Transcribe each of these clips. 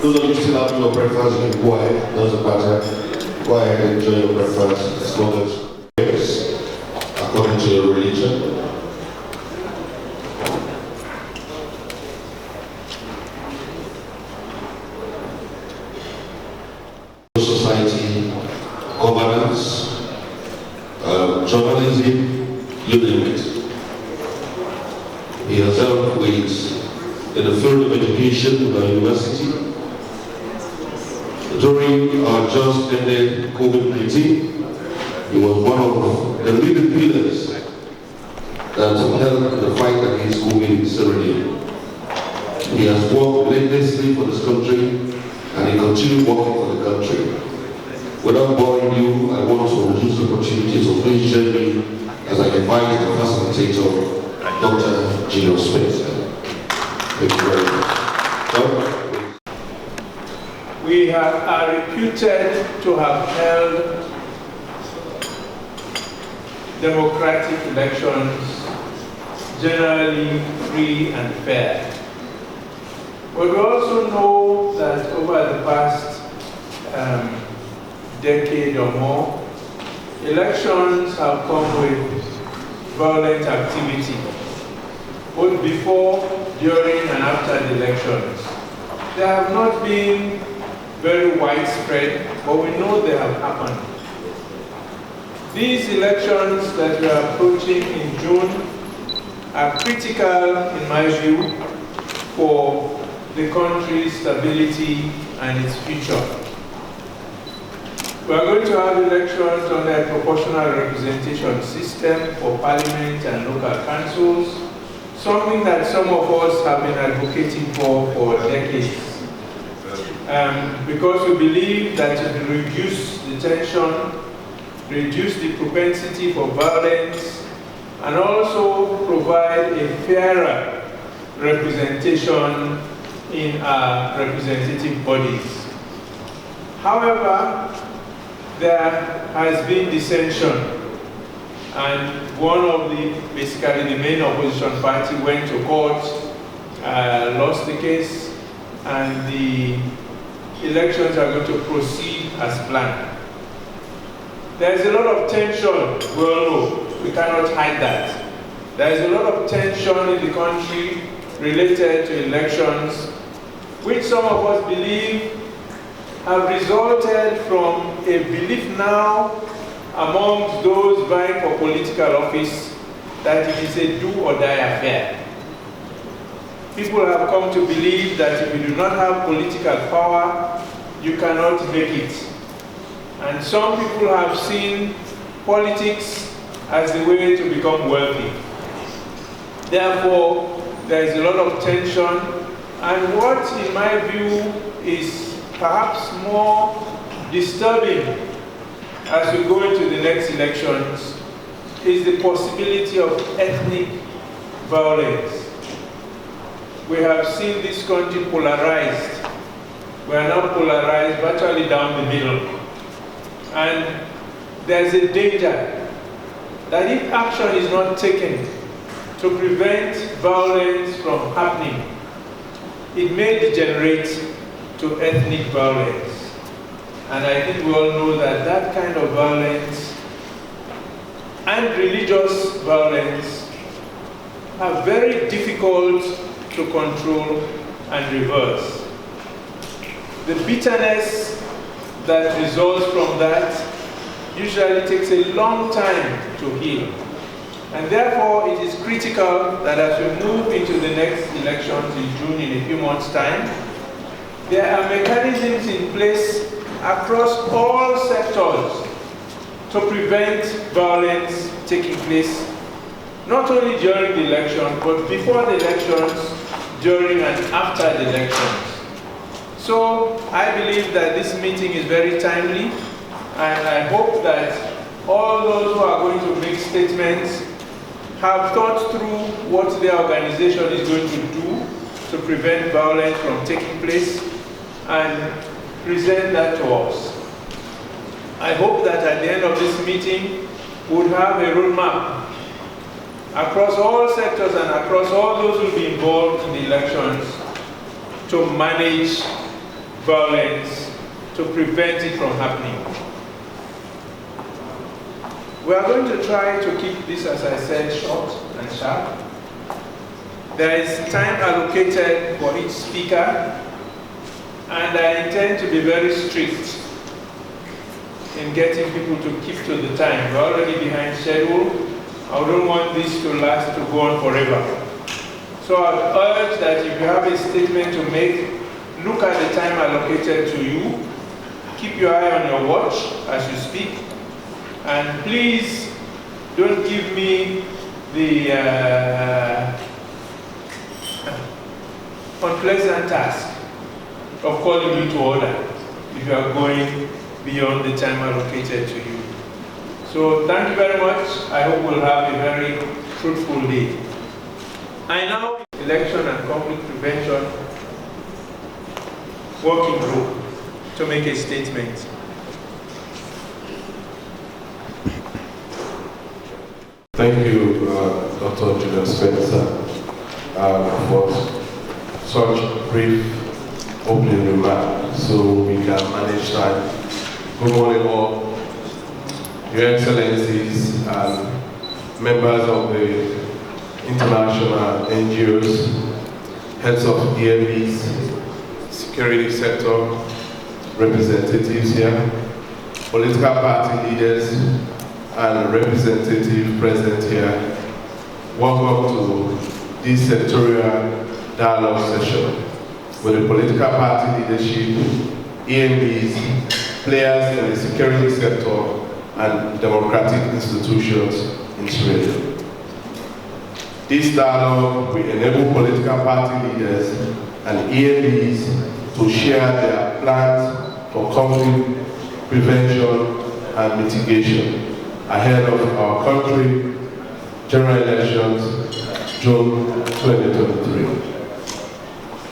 Those of you still having your breakfast, you can go ahead, doesn't matter. Go ahead and enjoy your breakfast as long as it's according to your religion. Society, governance, journalism, you name it. He has helped with in the field of education at our university. During our just ended COVID-19, he was one of the leading pillars that helped the fight against COVID in Sierra Leone. He has worked relentlessly for this country and he continued working for the country. Without boring you, I want to use the opportunity to please join me as I invite the facilitator, Dr. Gino Smith. Thank you very much. We are reputed to have held democratic elections, generally free and fair. But we also know that over the past decade or more, elections have come with violent activity, both before, during, and after the elections. They have not been very widespread, but we know they have happened. These elections that we are approaching in June are critical, in my view, for the country's stability and its future. We are going to have elections under a proportional representation system for parliament and local councils, something that some of us have been advocating for decades. Because we believe that it will reduce the tension, reduce the propensity for violence, and also provide a fairer representation in our representative bodies. However, there has been dissension, and one of basically the main opposition party went to court, lost the case, and the elections are going to proceed as planned. There is a lot of tension, we all know, we cannot hide that. There is a lot of tension in the country related to elections, which some of us believe have resulted from a belief now amongst those vying for political office that it is a do or die affair. People have come to believe that if you do not have political power, you cannot make it. And some people have seen politics as the way to become wealthy. Therefore, there is a lot of tension, and what, in my view, is perhaps more disturbing as we go into the next elections is the possibility of ethnic violence. We have seen this country polarized. We are now polarized virtually down the middle. And there's a danger that if action is not taken to prevent violence from happening, it may degenerate to ethnic violence. And I think we all know that that kind of violence and religious violence are very difficult to control and reverse. The bitterness that results from that usually takes a long time to heal. And therefore, it is critical that as we move into the next elections in June in a few months' time, there are mechanisms in place across all sectors to prevent violence taking place, not only during the election, but before the elections, during and after the elections. So I believe that this meeting is very timely, and I hope that all those who are going to make statements have thought through what their organization is going to do to prevent violence from taking place and present that to us. I hope that at the end of this meeting, we would have a roadmap across all sectors and across all those who will be involved in the elections to manage violence, to prevent it from happening. We are going to try to keep this, as I said, short and sharp. There is time allocated for each speaker, and I intend to be very strict in getting people to keep to the time. We're already behind schedule. I don't want this to last, to go on forever. So I would urge that if you have a statement to make, look at the time allocated to you. Keep your eye on your watch as you speak. And please don't give me the unpleasant task of calling you to order if you are going beyond the time allocated to you. So thank you very much. I hope we'll have a very fruitful day. I now Election and Conflict Prevention Working Group to make a statement. Thank you, Dr. Julius Spencer, for such brief opening remarks so we can manage time. Good morning all, Your Excellencies and members of the international NGOs, heads of EMBs, security sector representatives here, political party leaders, and representative present here. Welcome to this sectorial dialogue session with the political party leadership, EMBs, players in the security sector, and democratic institutions in Sierra Leone. This dialogue will enable political party leaders and EMBs to share their plans for conflict prevention and mitigation ahead of our country general elections, June 2023.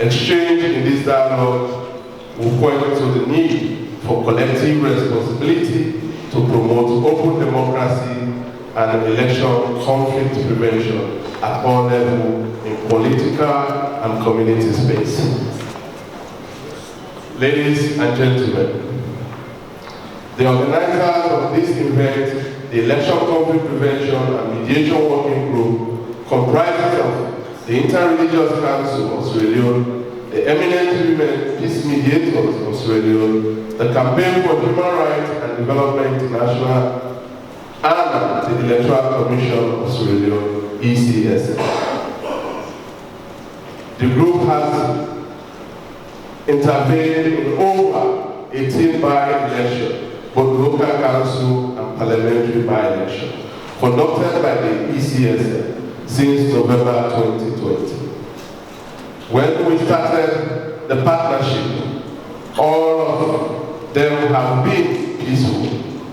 Exchange in this dialogue will point to the need for collective responsibility to promote open democracy and election conflict prevention at all levels in political and community space. Ladies and gentlemen, the organizers of this event, the Election Conflict Prevention and Mediation Working Group, comprises of the Interreligious Council of Sierra Leone, the Eminent Women Peace Mediators of Sierra Leone, the Campaign for Human Rights and Development International, and the Electoral Commission of Sierra Leone, ECS. The group has intervened in over 18 by-elections, both local council and parliamentary by-election, conducted by the ECS since November 2020. When we started the partnership, all of them have been peaceful,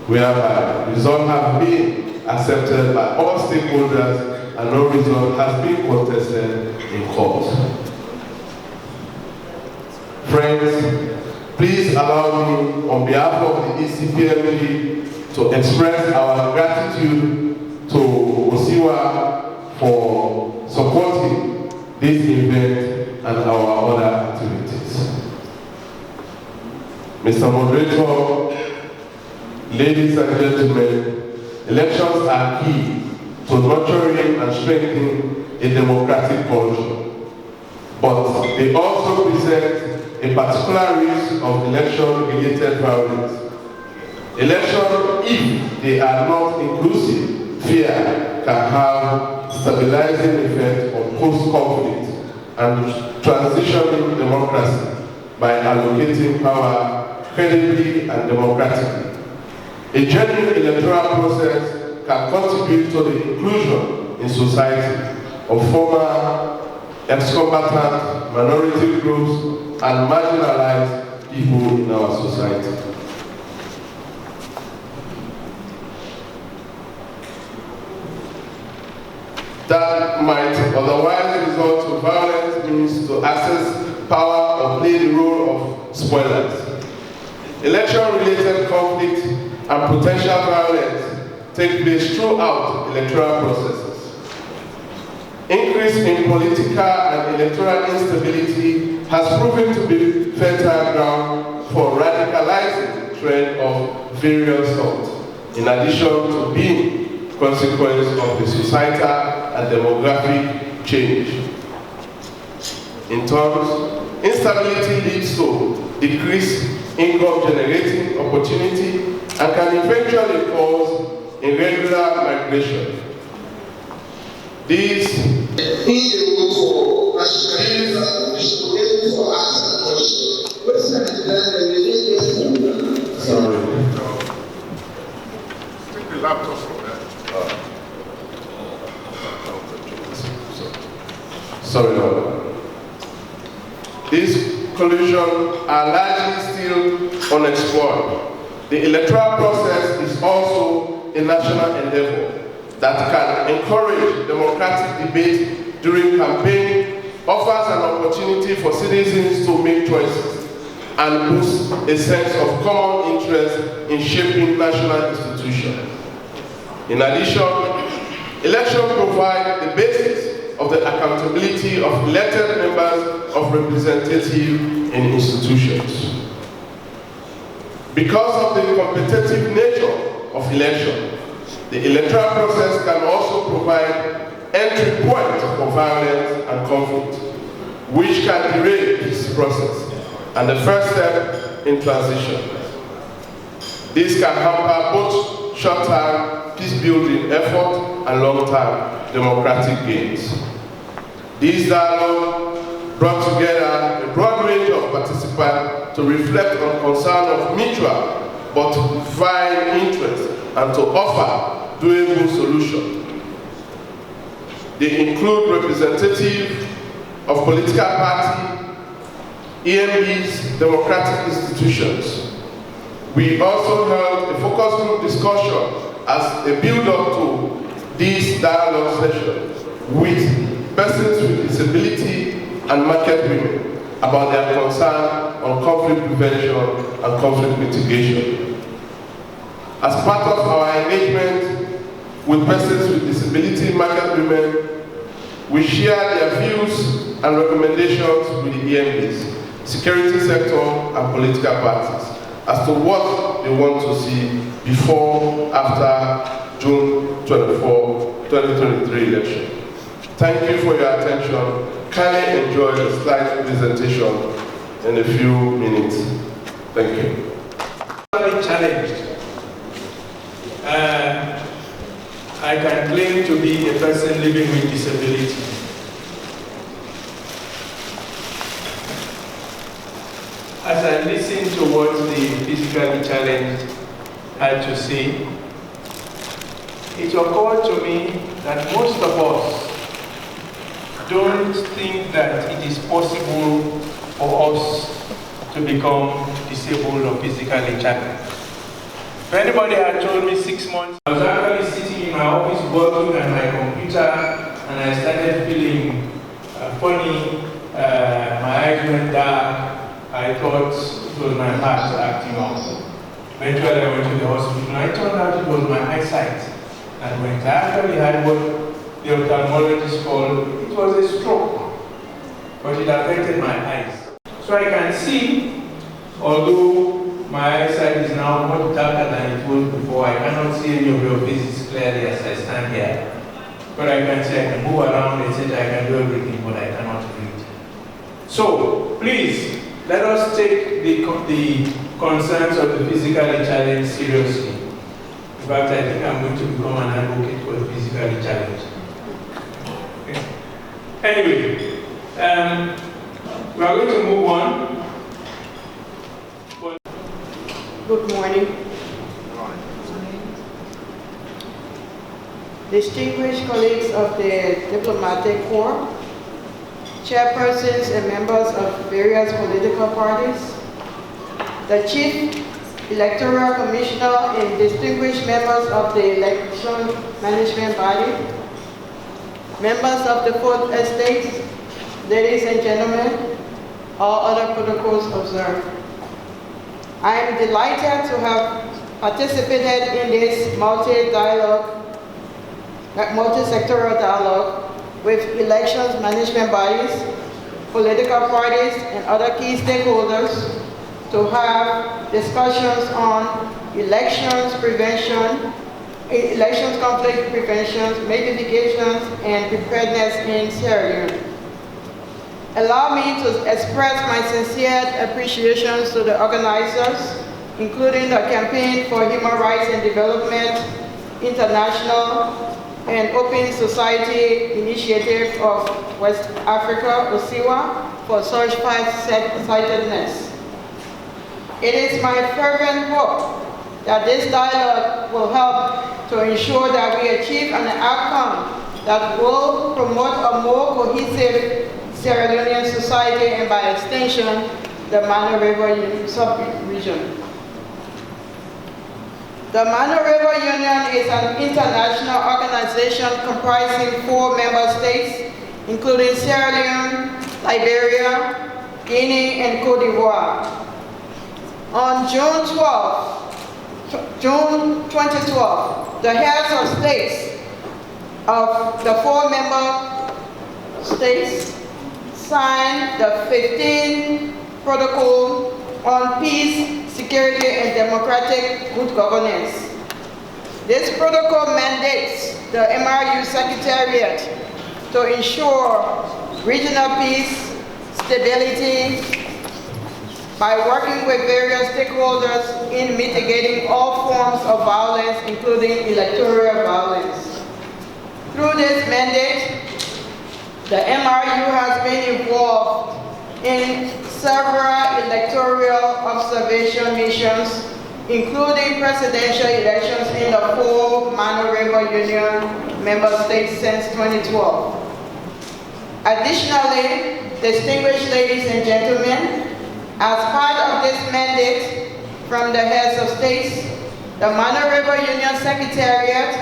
whereby results have been accepted by all stakeholders and no result has been contested in court. Friends, please allow me, on behalf of the ECPMG, to express our gratitude to Osiwa for supporting this event and our other activities. Mr. Moderator, ladies and gentlemen, elections are key to nurturing and strengthening a democratic culture, but they also present a particular risk of election-related violence. Elections, if they are not inclusive, fear can have stabilizing effect on post-conflict and transitioning democracy by allocating power credibly and democratically. A genuine electoral process can contribute to the inclusion in society of former ex-combatant, minority groups, and marginalized people in our society. That might otherwise result to violence means to access power or play the role of spoilers. Election-related conflict and potential violence take place throughout electoral processes. increase in political and electoral instability has proven to be fertile ground for radicalizing the trend of various sorts, in addition to being consequence of the societal and demographic change. In turn, instability leads to decreased income generating opportunity and can eventually cause irregular migration. These These collisions are largely still unexplored. The electoral process is also a national endeavor that can encourage democratic debate during campaign, offers an opportunity for citizens to make choices, and boosts a sense of common interest in shaping national institutions. In addition, elections provide the basis of the accountability of elected members of representatives in institutions. Because of the competitive nature of election, the electoral process can also provide entry points for violence and conflict, which can derail this process and the first step in transition. This can hamper both short-term peace-building effort and long-term democratic gains. These dialogues brought together a broad range of participants to reflect on concerns of mutual but vying interest and to offer doable solutions. They include representatives of political parties, EMBs, democratic institutions. We also held a focus group discussion as a build-up to this dialogue session with persons with disability and market women about their concern on conflict prevention and conflict mitigation. As part of our engagement with persons with disability market women, we share their views and recommendations with the EMBs, security sector and political parties as to what they want to see before, after June 24, 2023 election. Thank you for your attention. Kindly enjoy the slide presentation in a few minutes. Thank you. Challenged. I can claim to be a person living with disability. As I listen to what the physically challenged had to say, it occurred to me that most of us don't think that it is possible for us to become disabled or physically challenged. If anybody had told me 6 months, I was actually sitting in my office working on my computer and I started feeling funny, my eyes went dark, I thought it was my heart acting up. Eventually I went to the hospital and I turned out it was my eyesight. And when I actually had what the ophthalmologist called, it was a stroke, but it affected my eyes. So I can see, although my eyesight is now much darker than it was before, I cannot see any of your faces clearly as I stand here. But I can see, I can move around, etc. I can do everything, but I cannot read. So, please, let us take the concerns of the physically challenged seriously. In fact, I think I'm going to become an advocate for the physically challenged. Okay. Anyway, we are going to move on. Good morning. Distinguished colleagues of the diplomatic corps, chairpersons and members of various political parties, the Chief Electoral Commissioner and distinguished members of the Election Management Body, members of the Fourth Estate, ladies and gentlemen, all other protocols observed. I am delighted to have participated in this multi-sectoral dialogue with elections management bodies, political parties, and other key stakeholders to have discussions on elections prevention, elections conflict prevention, mitigations, and preparedness in Sierra Leone. Allow me to express my sincere appreciation to the organizers, including the Campaign for Human Rights and Development, International, and Open Society Initiative of West Africa, OSIWA, for such far-sightedness. It is my fervent hope that this dialogue will help to ensure that we achieve an outcome that will promote a more cohesive Sierra Leonean society and, by extension, the Mano River sub-region. The Mano River Union is an international organization comprising 4 member states, including Sierra Leone, Liberia, Guinea, and Cote d'Ivoire. On June 2012, the heads of states of the 4 member states signed the 15th Protocol on Peace, Security, and Democratic Good Governance. This protocol mandates the MRU Secretariat to ensure regional peace, stability, by working with various stakeholders in mitigating all forms of violence, including electoral violence. Through this mandate, the MRU has been involved in several electoral observation missions, including presidential elections in the 4 Mano River Union member states since 2012. Additionally, distinguished ladies and gentlemen, as part of this mandate from the heads of states, the Mano River Union Secretariat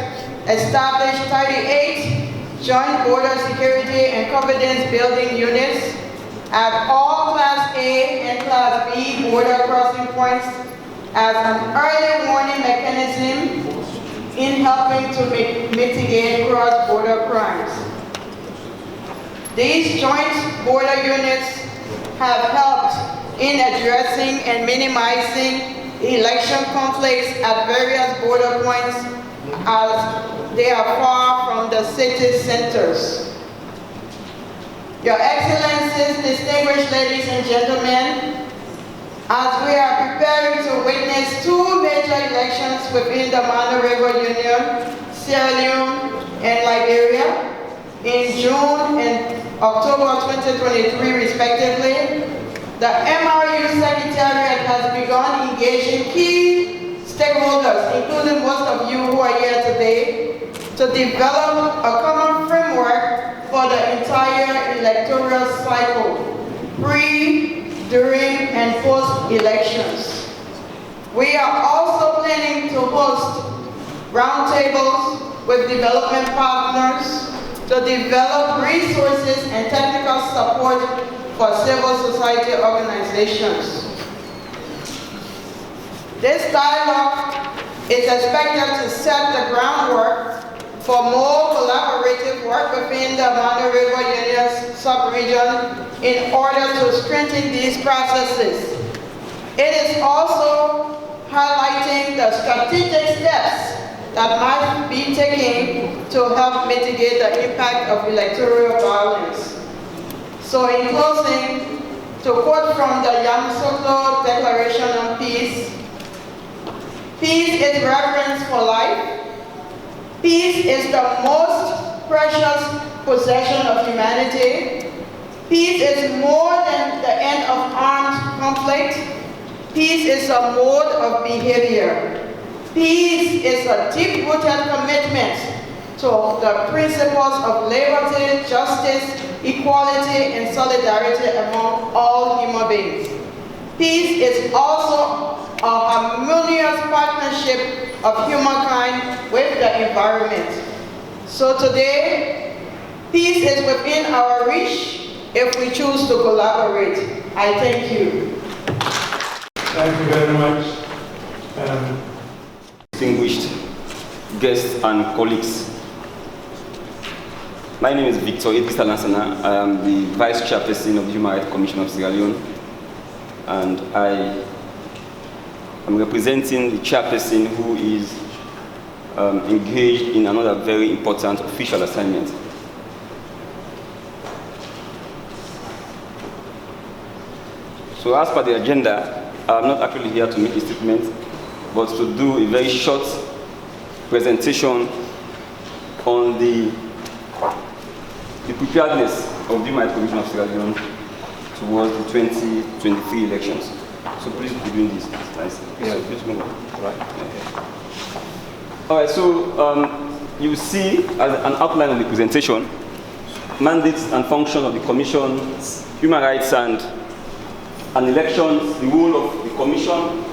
established 38 joint border security and confidence building units at all Class A and Class B border crossing points as an early warning mechanism in helping to mitigate cross-border crimes. These joint border units have helped in addressing and minimizing election conflicts at various border points as they are far from the city centers. Your Excellencies, distinguished ladies and gentlemen, as we are preparing to witness 2 major elections within the Mano River Union, Sierra Leone and Liberia, in June and October 2023 respectively, the MRU Secretariat has begun engaging key stakeholders, including most of you who are here today, to develop a common framework for the entire electoral cycle, pre, during, and post-elections. We are also planning to host roundtables with development partners to develop resources and technical support for civil society organizations. This dialogue is expected to set the groundwork for more collaborative work within the Mano River Union sub-region in order to strengthen these processes. It is also highlighting the strategic steps that might be taken to help mitigate the impact of electoral violence. So in closing, to quote from the Yamoussoukro Declaration on Peace, peace is reverence for life. Peace is the most precious possession of humanity. Peace is more than the end of armed conflict. Peace is a mode of behavior. Peace is a deep-rooted commitment to the principles of liberty, justice, equality, and solidarity among all human beings. Peace is also a harmonious partnership of humankind with the environment. So today, peace is within our reach if we choose to collaborate. I thank you. Thank you very much. Distinguished guests and colleagues, My name is Victor Idris Alansana. I am the Vice Chairperson of the Human Rights Commission of Sierra Leone, and I am representing the Chairperson who is engaged in another very important official assignment. So as per the agenda, I'm not actually here to make a statement, but to do a very short presentation on the preparedness of the Human Rights Commission of Sierra Leone towards the 2023 elections. So please be doing this. Nice. Yeah. So please move on. All right, so you see as an outline of the presentation, mandates and function of the Commission, human rights and elections, the role of the Commission,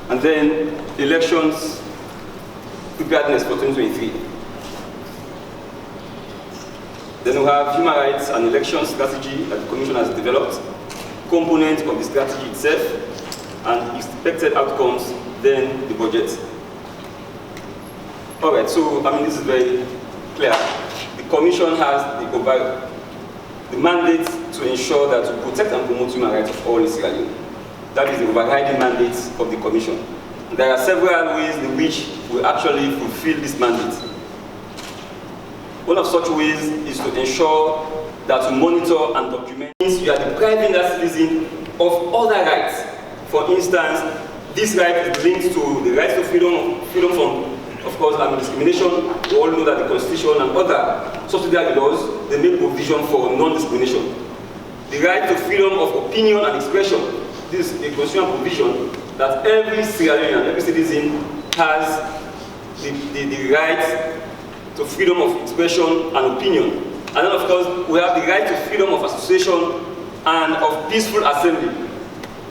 and then elections preparedness for 2023. Then we have human rights and election strategy that the Commission has developed, components of the strategy itself, and expected outcomes, then the budget. All right, so this is very clear. The Commission has the mandate to ensure that to protect and promote human rights of all in Sierra Leone. That is the overriding mandate of the Commission. There are several ways in which we actually fulfill this mandate. One of such ways is to ensure that to monitor and document you are depriving that citizen of other rights. For instance, this right is linked to the right to freedom from, of course, discrimination. We all know that the Constitution and other subsidiary laws, they make provision for non-discrimination. The right to freedom of opinion and expression. This is a constitutional provision that every Sierra Leonean, every citizen has the right to freedom of expression and opinion. And then, of course, we have the right to freedom of association and of peaceful assembly.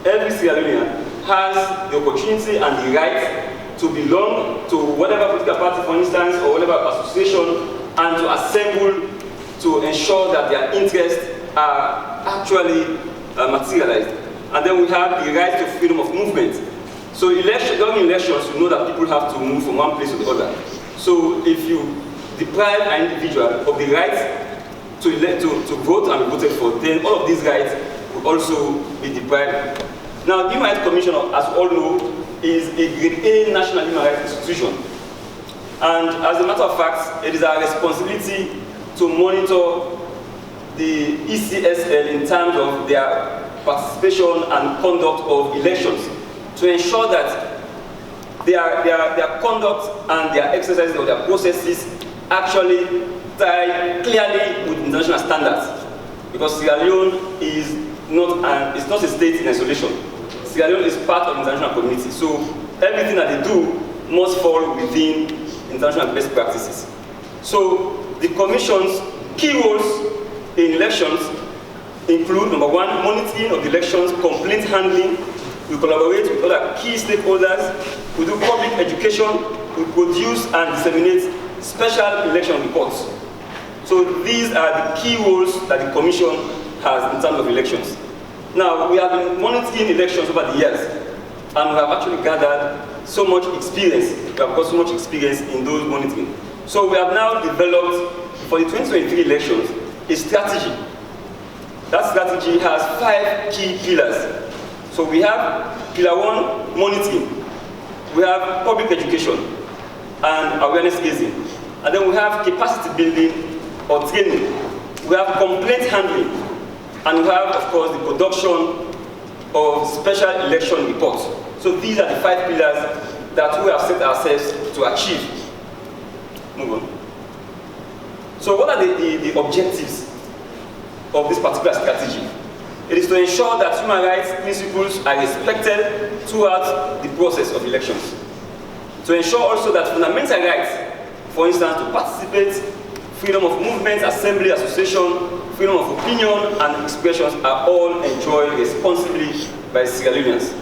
Every Sierra Leonean has the opportunity and the right to belong to whatever political party, for instance, or whatever association, and to assemble to ensure that their interests are actually materialized. And then we have the right to freedom of movement. So during elections, you know that people have to move from one place to the other. So if you deprive an individual of the right to vote and be voted for, then all of these rights will also be deprived. Now, the Human Rights Commission, as we all know, is a grade A national human rights institution. And as a matter of fact, it is our responsibility to monitor the ECSL in terms of their participation and conduct of elections, to ensure that their conduct and their exercises or their processes actually tie clearly with international standards. Because Sierra Leone is not a state in isolation. Sierra Leone is part of the international community, so everything that they do must fall within international best practices. So the Commission's key roles in elections include, number one, monitoring of the elections, complaint handling. We collaborate with other key stakeholders. We do public education. We produce and disseminate special election reports. So these are the key roles that the Commission has in terms of elections. Now, we have been monitoring elections over the years, and we have actually gathered so much experience. We have got so much experience in those monitoring. So we have now developed, for the 2023 elections, a strategy. That strategy has 5 key pillars. So we have pillar 1, monitoring. We have public education and awareness raising. And then we have capacity building or training. We have complaint handling. And we have, of course, the production of special election reports. So these are the 5 pillars that we have set ourselves to achieve. Move on. So what are the objectives of this particular strategy? It is to ensure that human rights principles are respected throughout the process of elections. To ensure also that fundamental rights, for instance, to participate, freedom of movement, assembly, association, freedom of opinion and expressions are all enjoyed responsibly by Sierra Leoneans.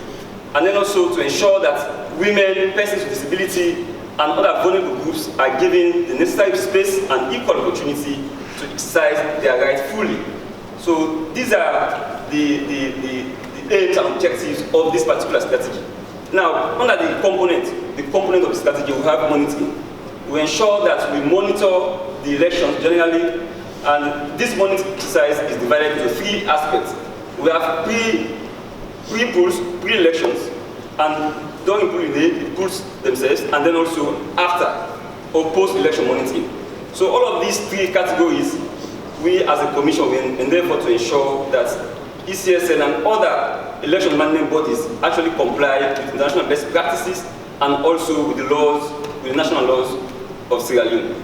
And then also to ensure that women, persons with disability, and other vulnerable groups are given the necessary space and equal opportunity to exercise their rights fully. So these are the aims and objectives of this particular strategy. Now, under the component of the strategy, we have monitoring. We ensure that we monitor the elections generally, and this monitoring exercise is divided into 3 aspects. We have pre-polls, pre-elections, and during the polls themselves, and then also after or post-election monitoring. So all of these 3 categories, we as a commission will endeavor to ensure that ECSL and other election management bodies actually comply with international best practices and also with the laws, with the national laws of Sierra Leone.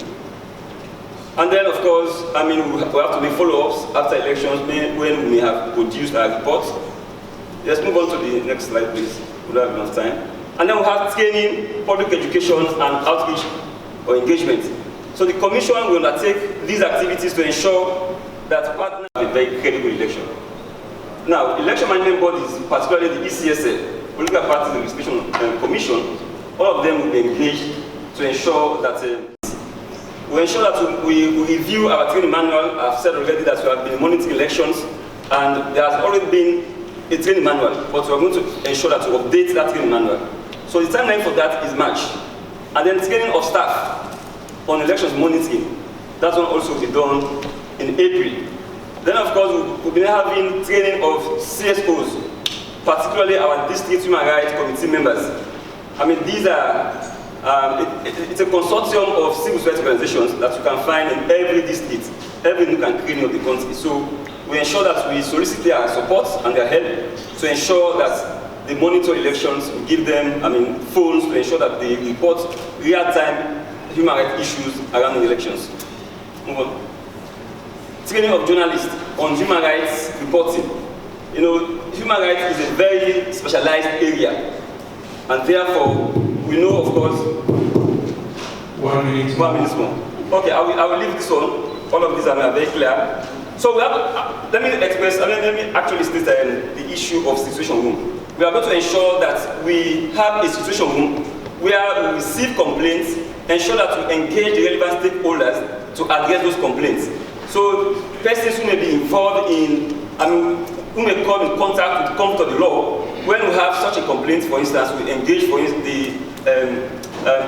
And then, of course, I mean, we have to make follow-ups after elections when we may have produced our reports. Let's move on to the next slide, please. We don't have enough time. And then we have training, public education, and outreach or engagement. So the Commission will undertake these activities to ensure that partners have a very credible election. Now, election management bodies, particularly the ECSL, Political Parties Registration Commission, all of them will be engaged to ensure that we review our training manual. I've said already that we have been monitoring elections, and there has already been a training manual, but we are going to ensure that we update that training manual. So the timeline for that is March. And then training of staff on elections monitoring, that one also will be done in April. Then of course we'll be having training of CSOs, particularly our district human rights committee members. I mean, these are, it's a consortium of civil rights organizations that you can find in every district, every nook and cranny of the country. So we ensure that we solicit their support and their help to ensure that they monitor elections, we give them, phones to ensure that they report real-time human rights issues around the elections. Move on. Training of journalists on human rights reporting. You know, human rights is a very specialized area, and therefore, we know, of course, 1 minute. 1 minute more. Okay, I will leave this one. All of these are very clear. So we have, let me actually state the issue of situation room. We are going to ensure that we have a situation room where we receive complaints, ensure that we engage the relevant stakeholders to address those complaints. So persons who may be involved in, who may come in contact with the comfort of the law, when we have such a complaint, for instance, we engage, for instance, the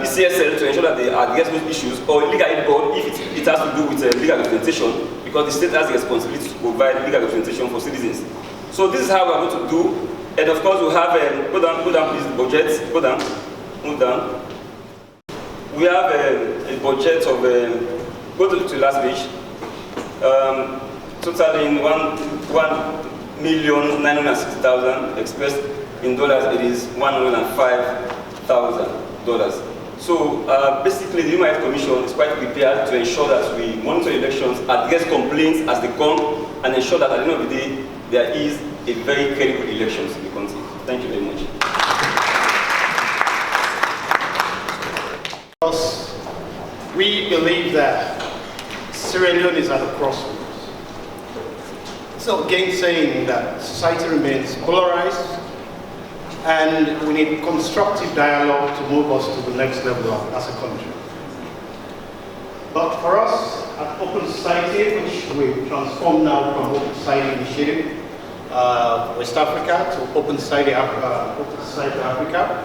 ECSL to ensure that they address those issues, or legal aid board if it has to do with legal representation, because the state has the responsibility to provide legal representation for citizens. So this is how we are going to do. And of course, we have, go down please, budget, go down, move down. We have a budget of, go to the last page, totaling $1,960,000, expressed in dollars, it is $105,000. So basically, the Human Rights Commission is quite prepared to ensure that we monitor elections, address complaints as they come, and ensure that at the end of the day, there is a very credible elections in the country. Thank you very much. We believe that Sierra Leone is at a crossroads. So again saying that society remains polarized, and we need constructive dialogue to move us to the next level as a country. But for us at Open Society, which we've transformed now from Open Society Initiative West Africa to Open Society Africa,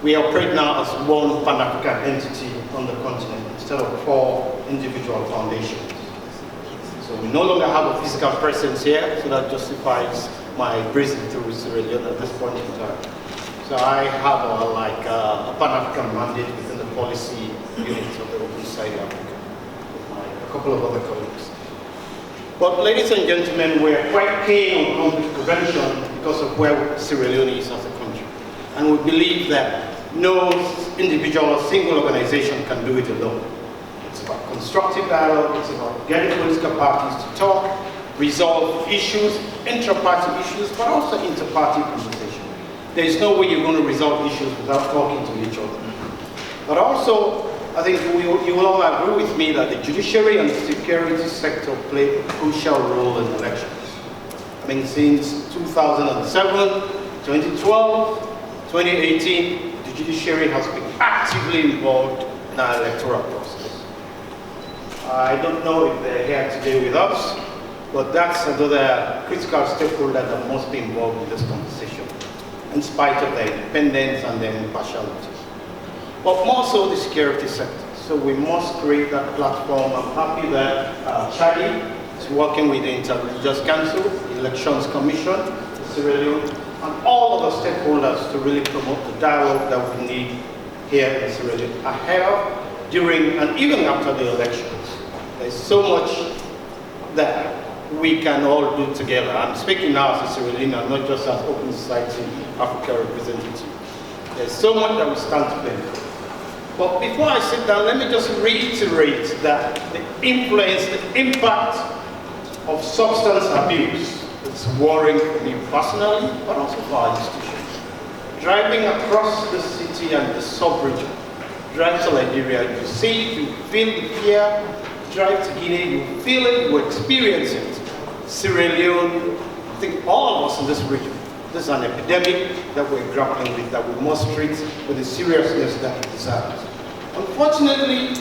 we operate now as one Pan-African entity on the continent instead of 4 individual foundations. So we no longer have a physical presence here, so that justifies my breezing through Sierra Leone at this point in time. So I have a Pan-African mandate within the policy unit of the Open Society Africa with a couple of other colleagues. But ladies and gentlemen, we're quite keen on conflict prevention because of where Sierra Leone is as a country. And we believe that no individual or single organization can do it alone. It's about constructive dialogue, it's about getting political parties to talk, resolve issues, intra-party issues, but also inter-party conversation. There is no way you're going to resolve issues without talking to each other. But also, I think you will all agree with me that the judiciary and the security sector play a crucial role in elections. I mean, since 2007, 2012, 2018, the judiciary has been actively involved in our electoral process. I don't know if they're here today with us, but that's another critical stakeholder that must be involved in this conversation, in spite of their independence and their impartiality. But more so the security sectors. So we must create that platform. I'm happy that Chadi is working with the Inter-Religious Council, the Elections Commission, the Sierra Leone, and all of the stakeholders to really promote the dialogue that we need here in Sierra Leone, ahead of, during, and even after the elections. There's so much that we can all do together. I'm speaking now as a Sierra Leonean, not just as Open Society Africa representative. There's so much that we stand to benefit. But before I sit down, let me just reiterate that the influence, the impact of substance abuse is worrying for me personally, but also for our institutions. Driving across the city and the sub-region, drive to Liberia, you see it, you feel the fear. Drive to Guinea, you feel it, you experience it. Sierra Leone, I think all of us in this region, this is an epidemic that we're grappling with, that we must treat with the seriousness that it deserves. Unfortunately,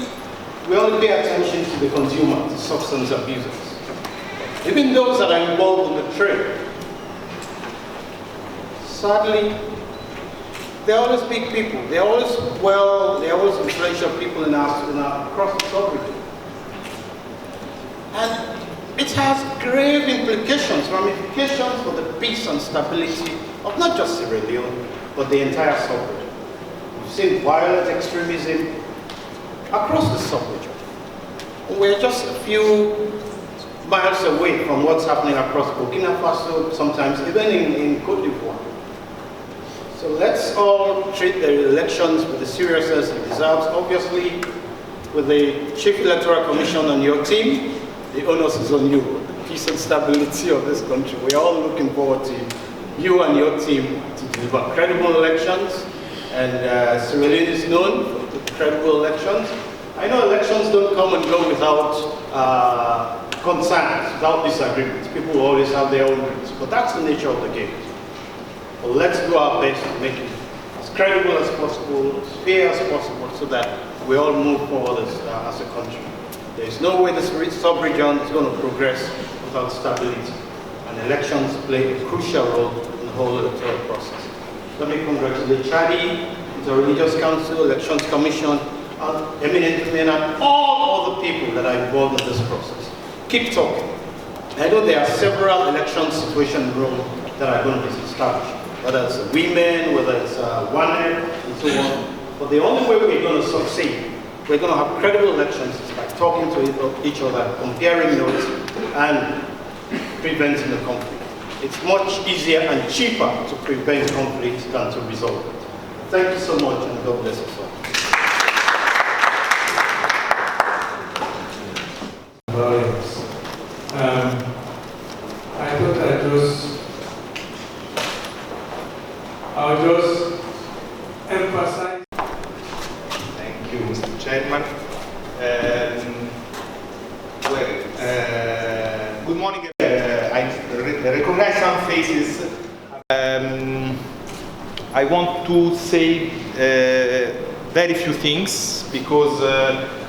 we only pay attention to the consumer, the substance abusers. Even those that are involved in the trade. Sadly, they're always big people. They're always influential people across the sub-region. And it has grave implications, ramifications for the peace and stability of not just Sierra Leone, but the entire sub-region. We've seen violent extremism across the sub-region. We're just a few miles away from what's happening across Burkina Faso, sometimes even in Côte d'Ivoire. So let's all treat the elections with the seriousness it deserves. Obviously, with the Chief Electoral Commission on your team, the onus is on you. The peace and stability of this country. We're all looking forward to you and your team to deliver credible elections. And Sierra Leone is known for credible elections. I know elections don't come and go without concerns, without disagreements. People will always have their own views, but that's the nature of the game. But let's do our best to make it as credible as possible, as fair as possible, so that we all move forward as a country. There is no way this sub-region is going to progress without stability. And elections play a crucial role in the whole electoral process. Let me congratulate Chadi, the Religious Council, Elections Commission, and eminent men, and all other people that are involved in this process. Keep talking. I know there are several election situation rooms that are going to be established, whether it's women, whether it's OneNet, and so on. But the only way we're going to succeed, we're going to have credible elections is by talking to each other, comparing notes, and preventing the conflict. It's much easier and cheaper to prevent conflict than to resolve it. Thank you so much, and God bless us all. I thought I'll just emphasize. Thank you, Mr. Chairman. Good morning. I recognize some faces. I want to say very few things because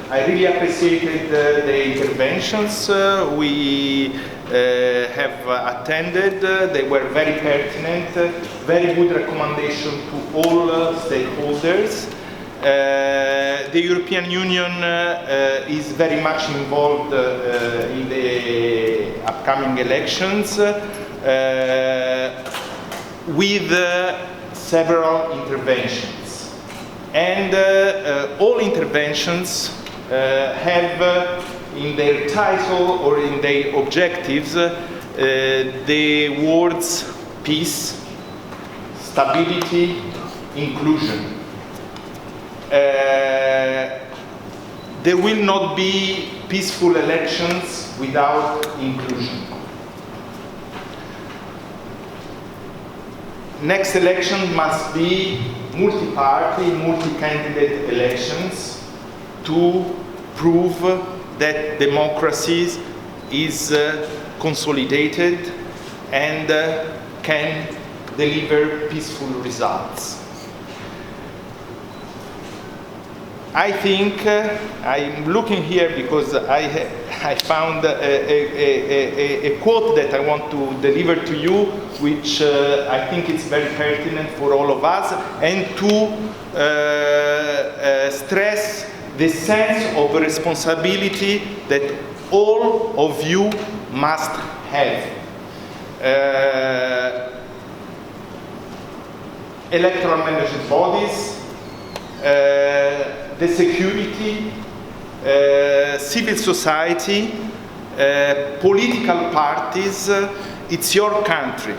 I really appreciated the interventions we have attended. They were very pertinent, very good recommendation to all stakeholders. The European Union is very much involved in the upcoming elections with several interventions. And all interventions have in their title or in their objectives the words peace, stability, inclusion. There will not be peaceful elections without inclusion. Next election must be multi-party, multi-candidate elections to prove that democracy is consolidated and can deliver peaceful results. I think I'm looking here because I found a quote that I want to deliver to you, which I think is very pertinent for all of us, and to stress the sense of responsibility that all of you must have. Electoral management bodies, the security, civil society, political parties, it's your country.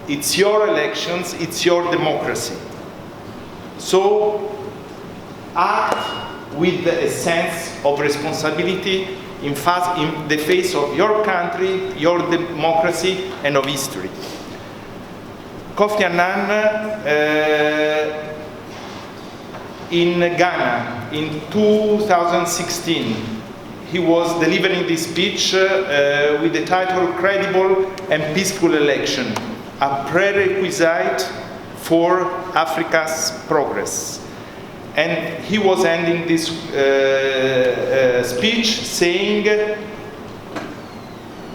It's your elections, it's your democracy. So act with a sense of responsibility in the face of your country, your democracy, and of history. Kofi Annan in Ghana in 2016, he was delivering this speech with the title Credible and Peaceful Election, a prerequisite for Africa's progress. And he was ending this speech saying,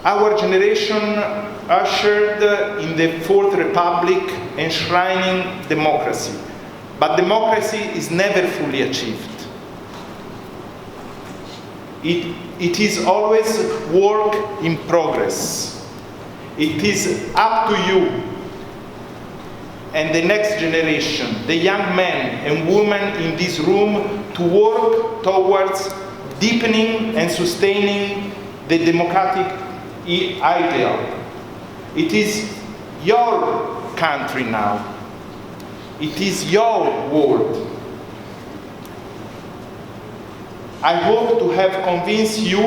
our generation ushered in the Fourth Republic enshrining democracy, but democracy is never fully achieved. It is always work in progress. It is up to you and the next generation, the young men and women in this room, to work towards deepening and sustaining the democratic ideal. It is your country now. It is your world. I hope to have convinced you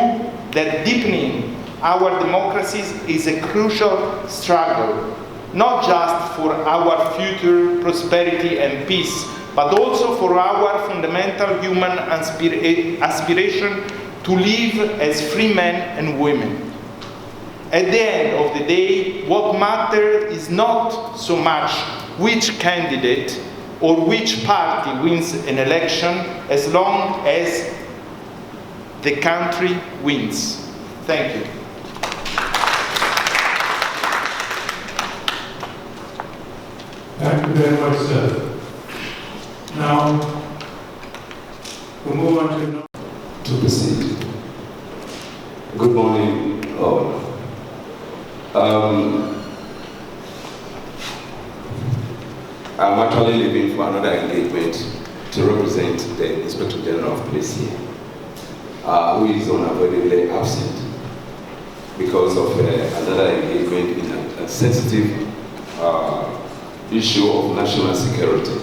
that deepening our democracies is a crucial struggle, not just for our future prosperity and peace, but also for our fundamental human aspiration to live as free men and women. At the end of the day, what matters is not so much which candidate or which party wins an election, as long as the country wins. Thank you. Thank you very much, sir. Now, we'll move on to proceed. Good morning, all. I'm actually leaving for another engagement to represent the Inspector General of Police here, who is unavoidably absent because of another engagement in a sensitive issue of national security.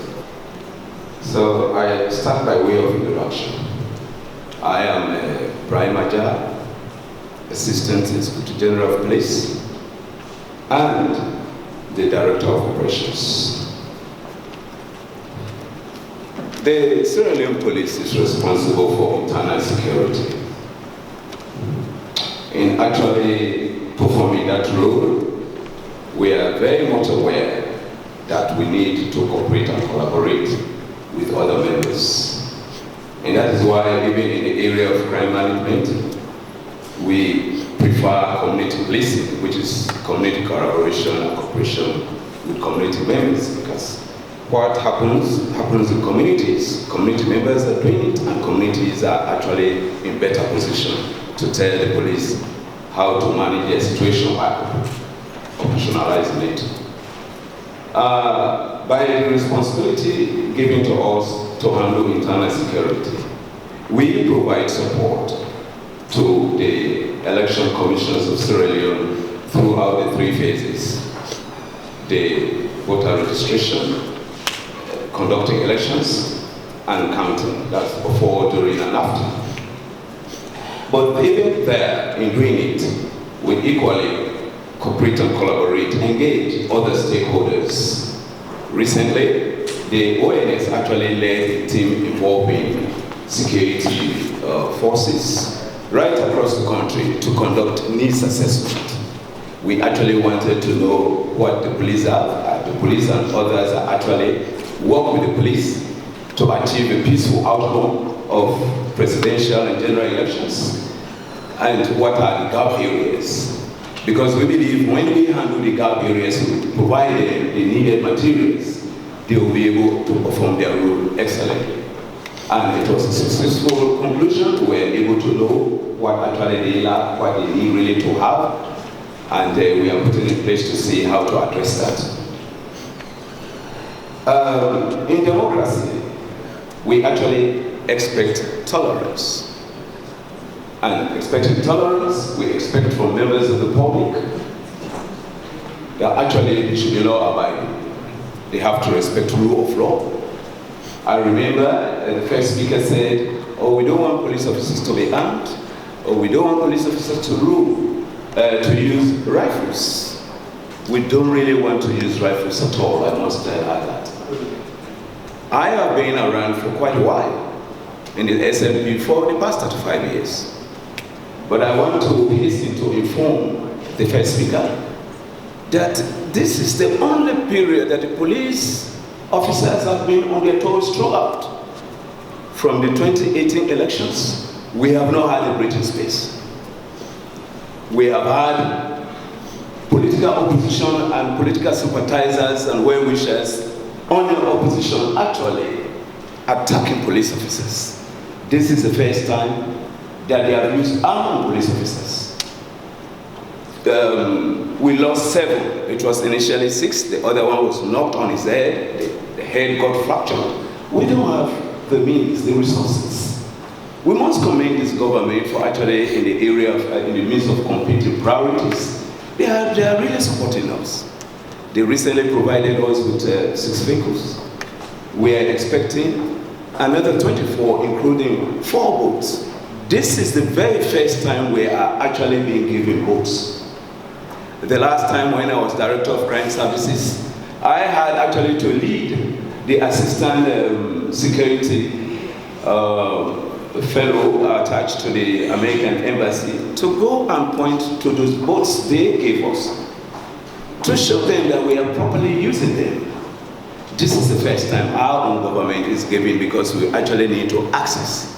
So I start by way of introduction. I am Brian Maja, Assistant Inspector General of Police, and the Director of Operations. The Sierra Leone Police is responsible for internal security. In actually performing that role, we are very much aware that we need to cooperate and collaborate with other members. And that is why even in the area of crime management, we prefer community policing, which is community collaboration and cooperation with community members, because what happens in communities. Community members are doing it, and communities are actually in better position to tell the police how to manage their situation by operationalizing it. By the responsibility given to us to handle internal security, we provide support to the election commissions of Sierra Leone throughout the 3 phases: the voter registration, conducting elections, and counting. That's before, during, and after. But even there, in doing it, we equally cooperate and collaborate, engage other stakeholders. Recently, the ONS actually led a team involving security forces right across the country to conduct needs assessment. We actually wanted to know what the police are. The police and others are actually work with the police to achieve a peaceful outcome of presidential and general elections, and what are the gap areas. Because we believe when we handle the gap areas, we provide them the needed materials, they will be able to perform their role excellently. And it was a successful conclusion. We were able to know what actually they lack, what they need really to have, and we are putting in place to see how to address that. In democracy, we actually expect tolerance. And expecting tolerance, we expect from members of the public that actually they should be law-abiding. They have to respect rule of law. I remember the first speaker said, oh, we don't want police officers to be armed, or we don't want police officers to use rifles. We don't really want to use rifles at all, I must add that. I have been around for quite a while in the SMB for the past 35 years. But I want to hasten to inform the first speaker that this is the only period that the police officers have been on their toes throughout. From the 2018 elections, we have not had a breathing space. We have had political opposition and political sympathizers and well-wishers on the opposition actually attacking police officers. This is the first time that they have used armed police officers. We lost 7. It was initially 6. The other one was knocked on his head. The head got fractured. We don't have the means, the resources. We must commend this government for actually in the area of, in the midst of competing priorities. They are really supporting us. They recently provided us with 6 vehicles. We are expecting another 24, including 4 boats. This is the very first time we are actually being given boats. The last time when I was Director of Crime Services, I had actually to lead the Assistant Security Fellow attached to the American Embassy to go and point to those boats they gave us, to show them that we are properly using them. This is the first time our own government is giving, because we actually need to access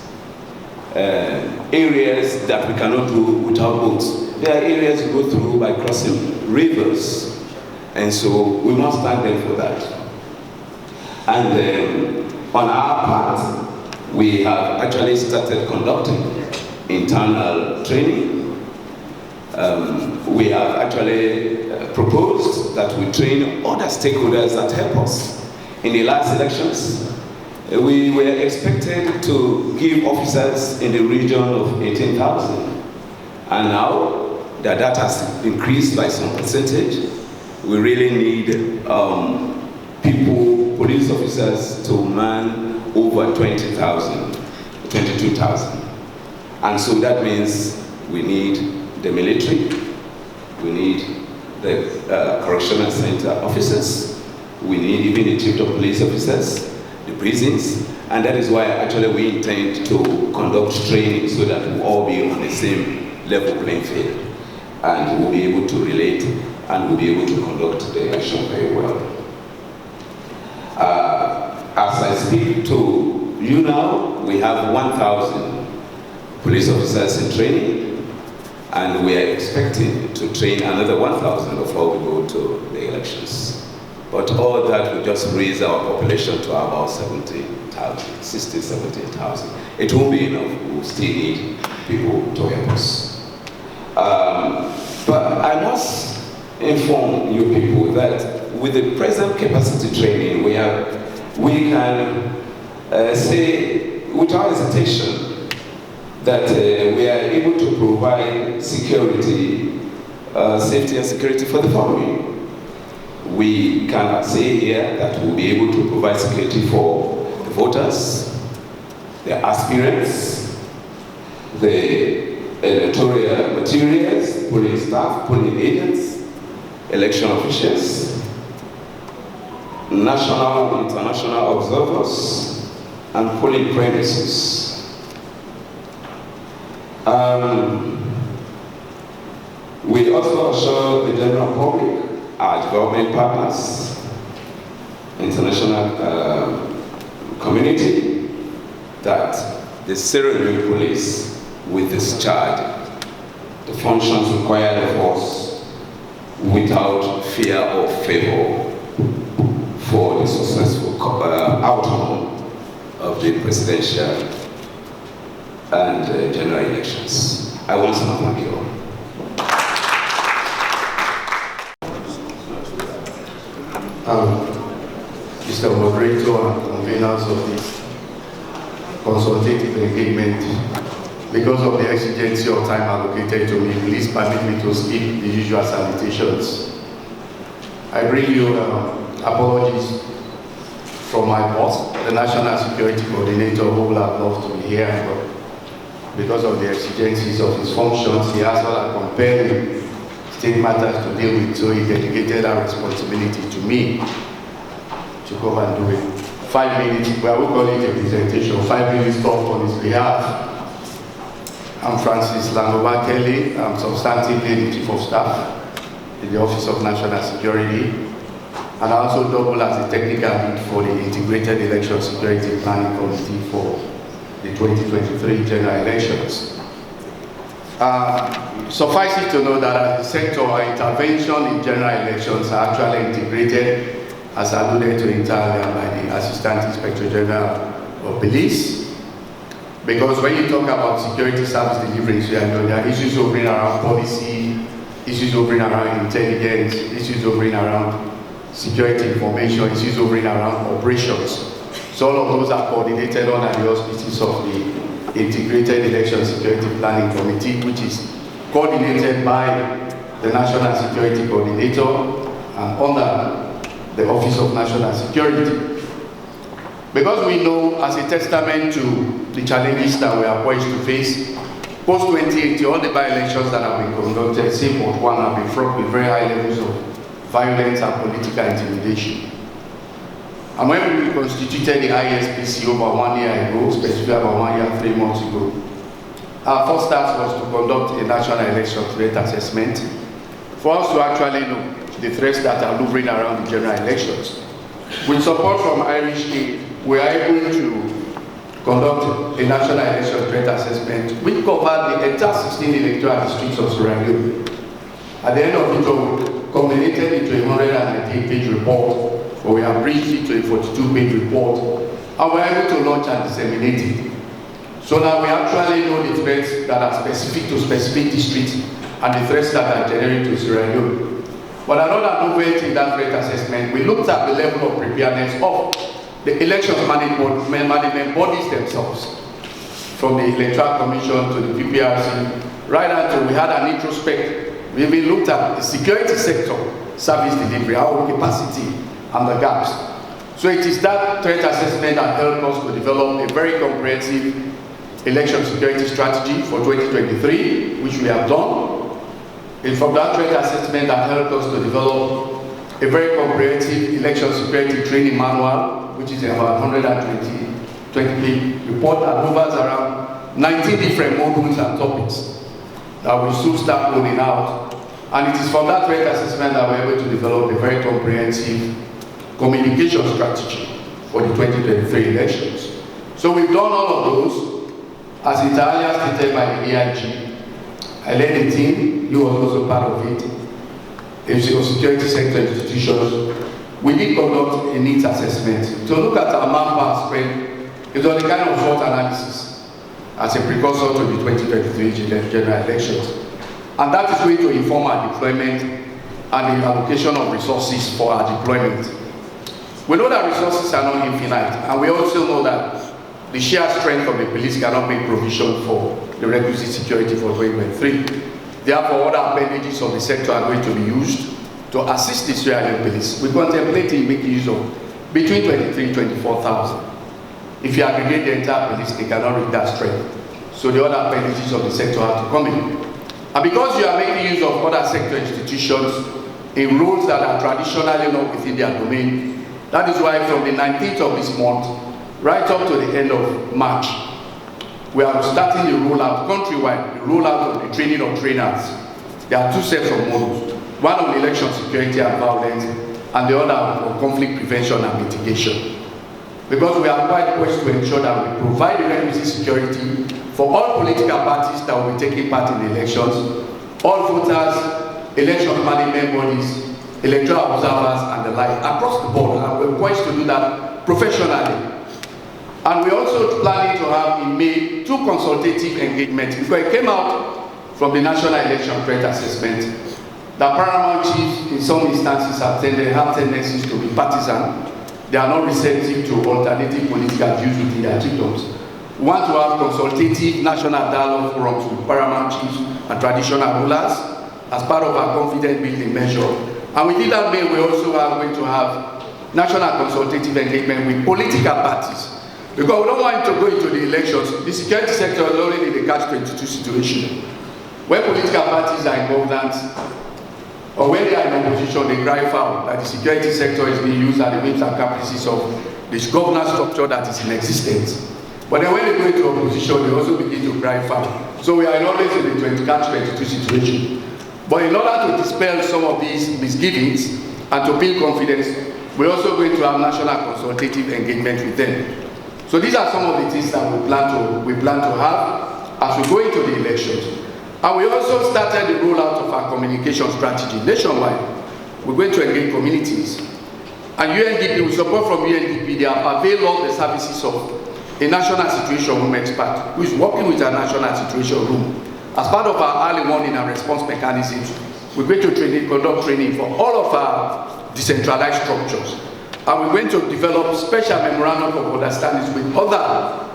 areas that we cannot do without boats. There are areas we go through by crossing rivers, and so we must thank them for that. And on our part, we have actually started conducting internal training. We have actually proposed that we train other stakeholders that help us. In the last elections, we were expected to give officers in the region of 18,000. And now that has increased by some percentage. We really need people, police officers, to man over 20,000, 22,000. And so that means we need the military, we need the correctional center officers, we need even the chief of police officers, the prisons, and that is why actually we intend to conduct training so that we'll all be on the same level playing field, and we'll be able to relate, and we'll be able to conduct the election very well. As I speak to you now, we have 1,000 police officers in training, and we are expecting to train another 1,000 before we go to the elections. But all that will just raise our population to about 70,000, 60, 70,000. It won't be enough. We will still need people to help us. But I must inform you people that with the present capacity training we can say without hesitation that we are able to provide security, safety and security for the following. We can say here that we'll be able to provide security for the voters, the aspirants, the electoral materials, polling staff, polling agents, election officials, national and international observers, and polling premises. We also assure the general public, our development partners, international community, that the Sierra Leone police will discharge the functions required of us without fear or favor for the successful outcome of the presidential and general elections. I want to thank you all. Mr. Moderator and conveners of this consultative engagement, because of the exigency of time allocated to me, please permit me to skip the usual salutations. I bring you apologies from my boss, the National Security Coordinator, who would have loved to be here, but because of the exigencies of his functions, he has all a compelling state matters to deal with, so he dedicated that responsibility to me to come and do it. 5 minutes, well, we call it a presentation, 5 minutes talk on his behalf. I'm Francis Langova Kelly. I'm substantively the Chief of Staff in the Office of National Security, and I also double as the technical lead for the Integrated Election Security Planning Committee for the 2023 general elections. Suffice it to know that as a sector, our intervention in general elections are actually integrated, as alluded to entirely by the Assistant Inspector General of Police. Because when you talk about security service delivery, there are issues hovering around policy, issues hovering around intelligence, issues hovering around security information, issues hovering around operations. So all of those are coordinated under the auspices of the Integrated Election Security Planning Committee, which is coordinated by the National Security Coordinator and under the Office of National Security. Because we know, as a testament to the challenges that we are poised to face, post-2080, all the by-elections that have been conducted, save but one, have been fraught with very high levels of violence and political intimidation. And when we constituted the ISPC over 1 year ago, specifically about 1 year, 3 months ago, our first task was to conduct a national election threat assessment for us to actually know the threats that are looming around the general elections. With support from Irish Aid, we are able to conduct a national election threat assessment which covered the entire 16 electoral districts of Sierra Leone. At the end of it, we culminated into a 198-page report, but we have bridged it to a 42-page report, and we are able to launch and disseminate it. So now we actually know the threats that are specific to specific districts and the threats that are generic to Sierra Leone. But another novelty in that threat assessment, we looked at the level of preparedness of the elections management bodies themselves, from the Electoral Commission to the PPRC, right until we had an introspect. We even looked at the security sector, service delivery, our capacity, and the gaps. So it is that threat assessment that helped us to develop a very comprehensive election security strategy for 2023, which we have done. It's from that threat assessment that helped us to develop a very comprehensive election security training manual, which is about 120-page report that covers around 19 different modules and topics that we soon start rolling out. And it is from that threat assessment that we're able to develop a very comprehensive communication strategy for the 2023 elections. So we've done all of those, as entirely stated by the AIG. I led a team, you were also part of it, in security sector institutions. We did conduct a needs assessment to look at our manpower spread. It was a kind of SWOT analysis as a precursor to the 2023 general elections. And that is going to inform our deployment and the allocation of resources for our deployment. We know that resources are not infinite, and we also know that the sheer strength of the police cannot make provision for the requisite security for 2023. Therefore, other appendages of the sector are going to be used to assist the Sierra Leone police. We contemplating making use of between 23 and 24,000. If you aggregate the entire police, they cannot reach that strength. So the other appendages of the sector have to come in. And because you are making use of other sector institutions in roles that are traditionally not within their domain, that is why from the 19th of this month, right up to the end of March, we are starting the rollout countrywide, the rollout of the training of trainers. There are two sets of models, one on election security and violence, and the other on conflict prevention and mitigation. Because we are quite poised to ensure that we provide the requisite security for all political parties that will be taking part in the elections, all voters, election management bodies, electoral observers, and the like, across the board. And we're poised to do that professionally. And we're also planning to have in May 2 consultative engagements, because it came out from the National Election Threat Assessment that paramount chiefs in some instances have tendencies to be partisan. They are not receptive to alternative political views within their chiefdoms. We want to have consultative national dialogue forums with paramount chiefs and traditional rulers as part of our confidence building measure. And within that May, we also are going to have national consultative engagement with political parties. Because we don't want to go into the elections. The security sector is already in a catch-22 situation. When political parties are involved, or when they are in opposition, they cry foul that the security sector is being used at the whims and caprices of this governance structure that is in existence. But then when they go into opposition, they also begin to cry foul. So we are always in a catch-22 situation. But in order to dispel some of these misgivings and to build confidence, we're also going to have national consultative engagement with them. So these are some of the things that we plan to have as we go into the elections. And we also started the rollout of our communication strategy nationwide. We're going to engage communities. And UNDP, with support from UNDP, they have availed all the services of a national situation room expert who is working with our national situation room. As part of our early warning and response mechanisms, we're going to conduct training for all of our decentralized structures. And we're going to develop special memorandum of understandings with other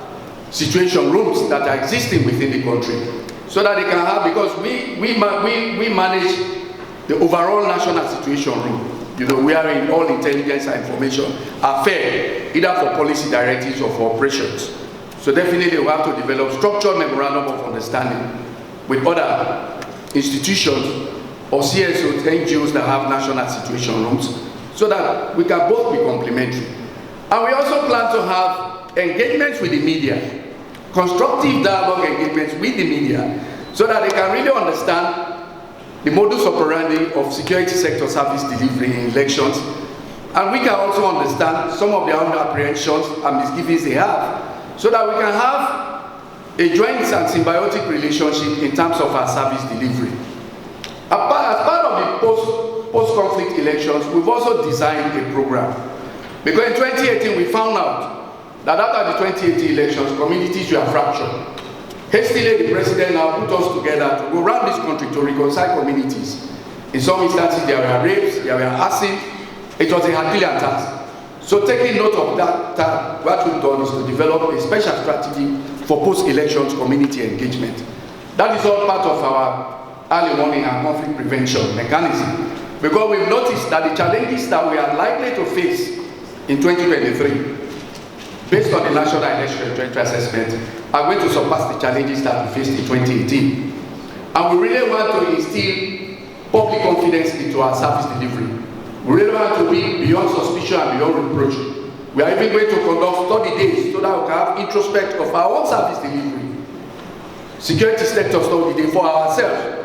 situation rooms that are existing within the country, so that they can have, because we manage the overall national situation room. You know, we are in all intelligence and information are fair, either for policy directives or for operations. So definitely we have to develop structured memorandum of understanding with other institutions or CSOs, NGOs that have national situation rooms, so that we can both be complementary. And we also plan to have engagements with the media, constructive dialogue engagements with the media, so that they can really understand the modus operandi of security sector service delivery in elections. And we can also understand some of their own apprehensions and misgivings they have, so that we can have a joint and symbiotic relationship in terms of our service delivery. As part of the post-conflict elections, we've also designed a program. Because in 2018, we found out that after the 2018 elections, communities were fractured. Hastily, the president now put us together to go around this country to reconcile communities. In some instances, there were rapes, there were arson. It was a Herculean task. So taking note of that, what we've done is to develop a special strategy for post-elections community engagement. That is all part of our early warning and conflict prevention mechanism. Because we've noticed that the challenges that we are likely to face in 2023, based on the National Election Threat Assessment, are going to surpass the challenges that we faced in 2018. And we really want to instill public confidence into our service delivery. We really want to be beyond suspicion and beyond reproach. We are even going to conduct study days so that we can have introspect of our own service delivery. Security sector study day for ourselves.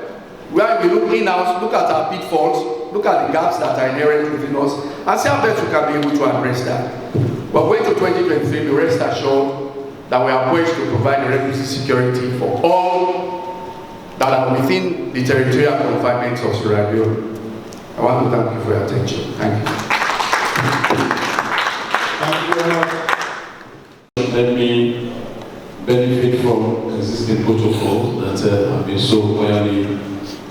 Where we look in-house, look at our pitfalls, look at the gaps that are inherent within us, and see how best we can be able to address that. We're going to 2023, be rest assured that we are poised to provide the requisite security for all that are within the territorial confinements of Sierra Leone. I want to thank you for your attention. Thank you. Thank you very much. Let me benefit from existing protocols that have been so clearly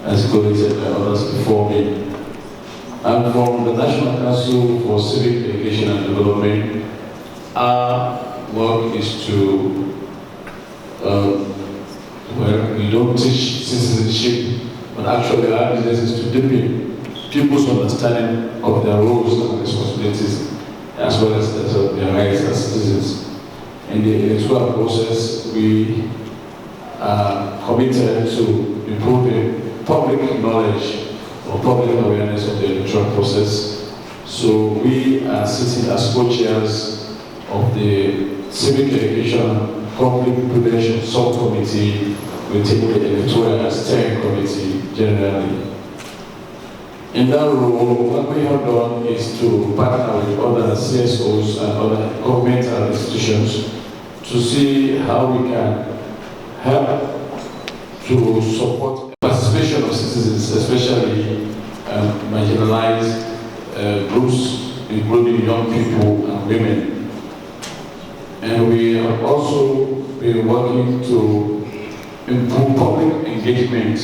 articulated by others before me. I'm from the National Council for Civic Education and Development. Our work is to, well, we don't teach citizenship, but actually our business is to deepen people's understanding of their roles and responsibilities, as well as their rights as citizens. In the electoral process, we are committed to improving public knowledge or public awareness of the electoral process. So we are sitting as co-chairs of the Civic Education Conflict Prevention Subcommittee within the Electoral Steering Committee generally. In that role, what we have done is to partner with other CSOs and other governmental institutions to see how we can help to support participation of citizens, especially marginalized groups, including young people and women. And we have also been working to improve public engagement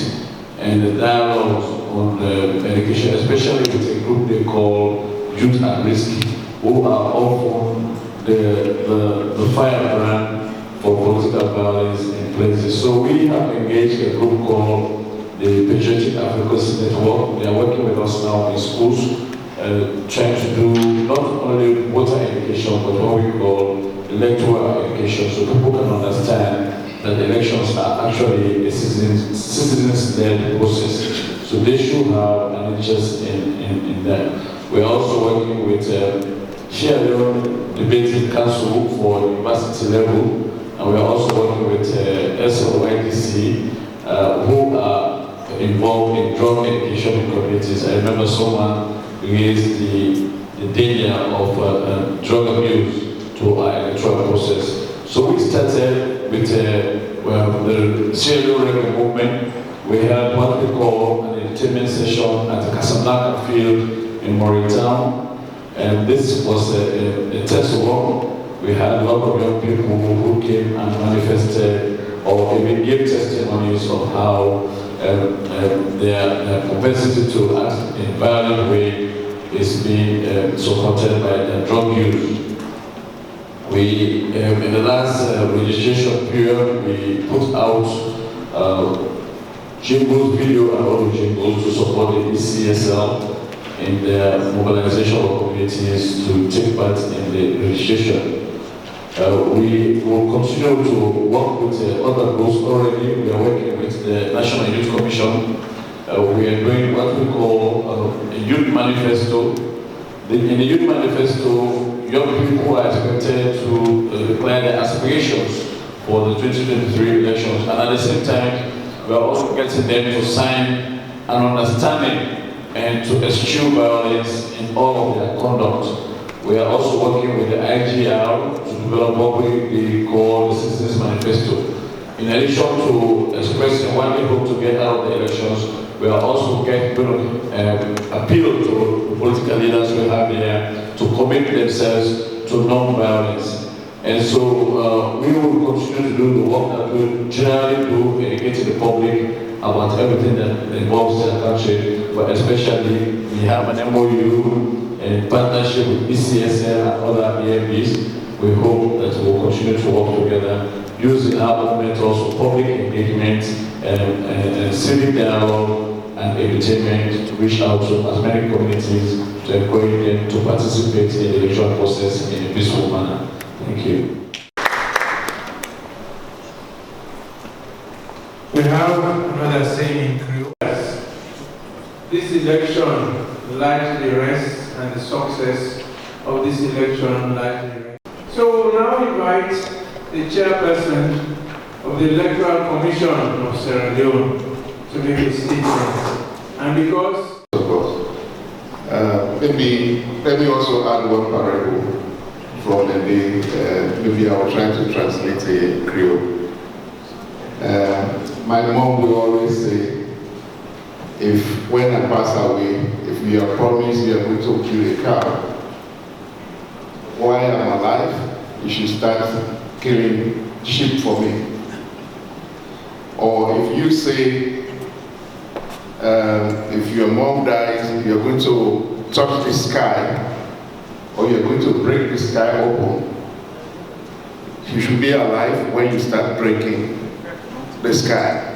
and the dialogues on the education, especially with a group they call Youth at Risk, who are often the firebrand for political violence in places. So we have engaged a group called the Patriotic Advocacy Network. They are working with us now in schools, trying to do not only voter education, but what we call electoral education, so people can understand that elections are actually a citizens-led process. So they should have an interest in that. We're also working with Leone Debating Council for university level, and we're also working with SOIDC, who are involved in drug education in communities. I remember someone raised the danger of drug abuse to our electoral process. So we started with the Sierra Leone movement. We had what we call an entertainment session at the Casablanca field in Moritown. And this was a test run. We had a lot of young people who came and manifested or even gave testimonies of how their propensity to act in a violent way is being supported by the drug use. We, in the last registration period, we put out jingles, video and audio jingles to support the ECSL in their mobilization of communities to take part in the registration. We will continue to work with other groups already. We are working with the National Youth Commission. We are doing what we call a youth manifesto. In the youth manifesto, young people are expected to declare their aspirations for the 2023 elections. And at the same time, we are also getting them to sign an understanding and to eschew violence in all of their conduct. We are also working with the IGR to develop what we call the Citizens Manifesto. In addition to expressing what we hope to get out of the elections, we are also going to appeal to the political leaders we have here to commit themselves to non-violence. And so we will continue to do the work that we generally do, educating the public about everything that involves their country, but especially we have an MOU in partnership with ECSL and other EMBs. We hope that we will continue to work together using our own methods of public engagement and civic dialogue and entertainment to reach out to as many communities to encourage them to participate in the electoral process in a peaceful manner. Thank you. We have another saying in Creole. This election largely rests, and the success of this election largely rests. So we will now invite the chairperson of the Electoral Commission of Sierra Leone to make a statement. And because... Of course. Let me also add one parable from the day. Maybe I will try to translate a Creole. My mom will always say, when I pass away, if you are promised you are going to kill a cow, while I'm alive, you should start killing sheep for me. Or if you say, if your mom dies, you're going to touch the sky, or you're going to break the sky open, you should be alive when you start breaking the sky.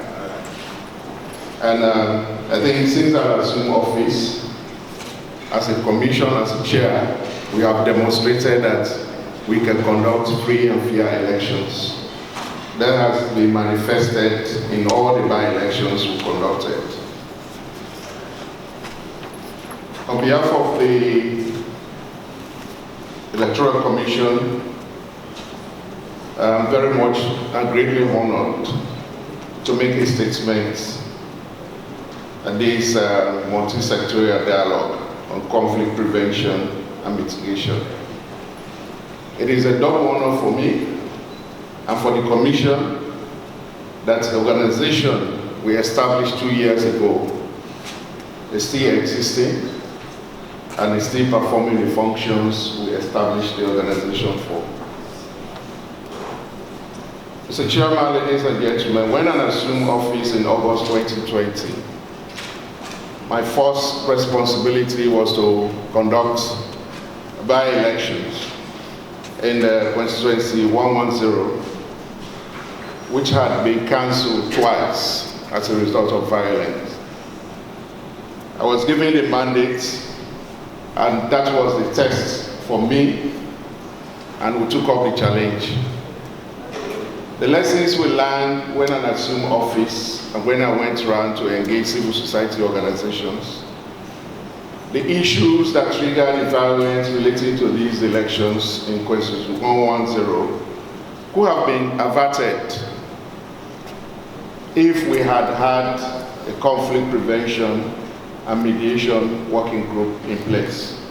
And I think since I assumed office as a commission, as a chair, we have demonstrated that we can conduct free and fair elections. That has been manifested in all the by-elections we conducted. On behalf of the Electoral Commission, I'm very much and greatly honored to make a statement at this multi-sectorial dialogue on conflict prevention and mitigation. It is a double honor for me and for the Commission that the organization we established 2 years ago is still existing and is still performing the functions we established the organization for. Mr. Chairman, ladies and gentlemen, when I assumed office in August 2020, my first responsibility was to conduct by-elections in the constituency 110, which had been cancelled twice as a result of violence. I was given the mandate, and that was the test for me, and we took up the challenge. The lessons we learned when I assumed office and when I went around to engage civil society organizations, the issues that triggered the violence relating to these elections in constituency 110 could have been averted if we had had a conflict prevention and mediation working group in place.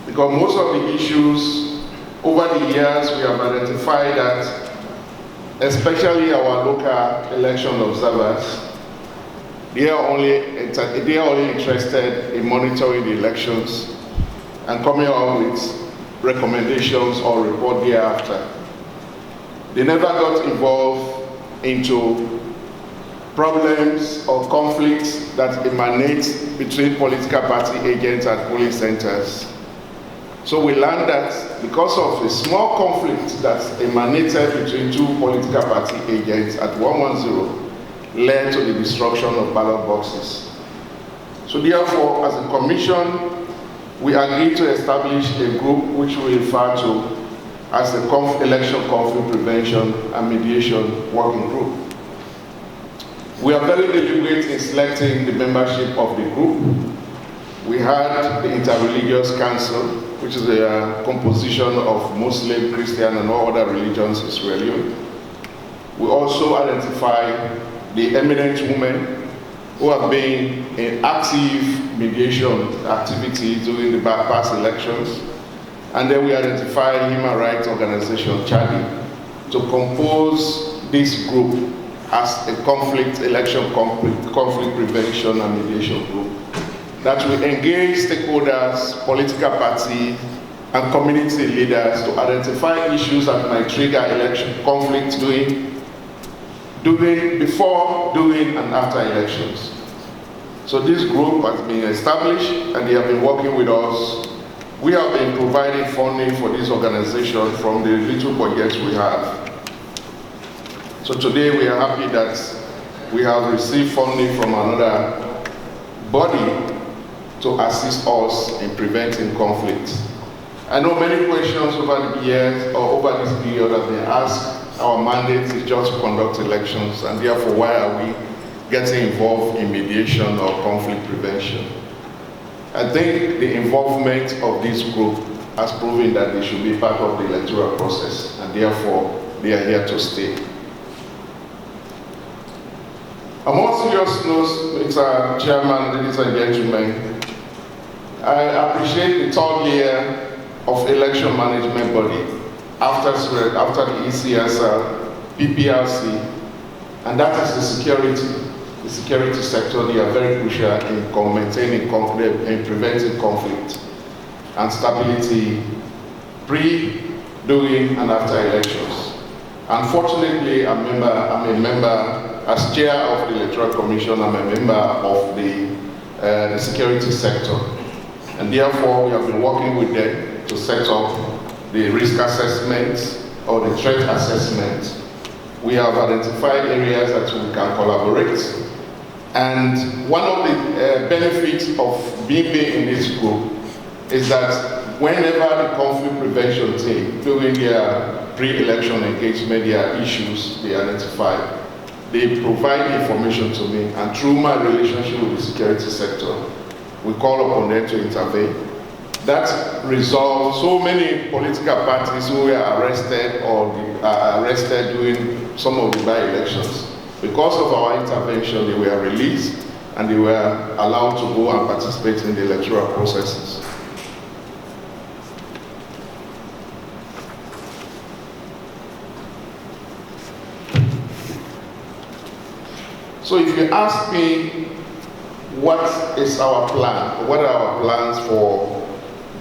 Because most of the issues over the years we have identified that especially our local election observers, they are only interested in monitoring the elections and coming up with recommendations or report thereafter. They never got involved into problems or conflicts that emanate between political party agents at polling centers. So we learned that because of a small conflict that emanated between two political party agents at 110 led to the destruction of ballot boxes. So therefore, as a commission, we agreed to establish a group which we refer to as the Election Conflict Prevention and Mediation Working Group. We are very deliberate in selecting the membership of the group. We had the Interreligious Council, which is a composition of Muslim, Christian, and all other religions Israeli. We also identify the eminent women who have been in active mediation activities during the past elections. And then we identify human rights organization, CHADI, to compose this group as a election conflict prevention and mediation group that will engage stakeholders, political parties, and community leaders to identify issues that might trigger election conflict before, during, and after elections. So this group has been established and they have been working with us. We have been providing funding for this organization from the little budgets we have. So today we are happy that we have received funding from another body to assist us in preventing conflict. I know many questions over the years or over this period have been asked. Our mandate is just to conduct elections, and therefore why are we getting involved in mediation or conflict prevention? I think the involvement of this group has proven that they should be part of the electoral process, and therefore they are here to stay. On more serious note, Mr. Chairman, ladies and gentlemen, I appreciate the third layer of election management body after the ECSL, PPRC, and that is the security sector. They are very crucial in maintaining conflict and preventing conflict and stability during, and after elections. Unfortunately, I'm a member, as chair of the Electoral Commission, I'm a member of the security sector. And therefore, we have been working with them to set up the risk assessment or the threat assessment. We have identified areas that we can collaborate. And one of the benefits of being in this group is that whenever the conflict prevention team, during their pre-election engagement, their issues they identify, they provide information to me, and through my relationship with the security sector, we call upon them to intervene. That resolves so many political parties who were arrested or are arrested during some of the by-elections. Because of our intervention, they were released and they were allowed to go and participate in the electoral processes. So if you ask me what is our plan, what are our plans for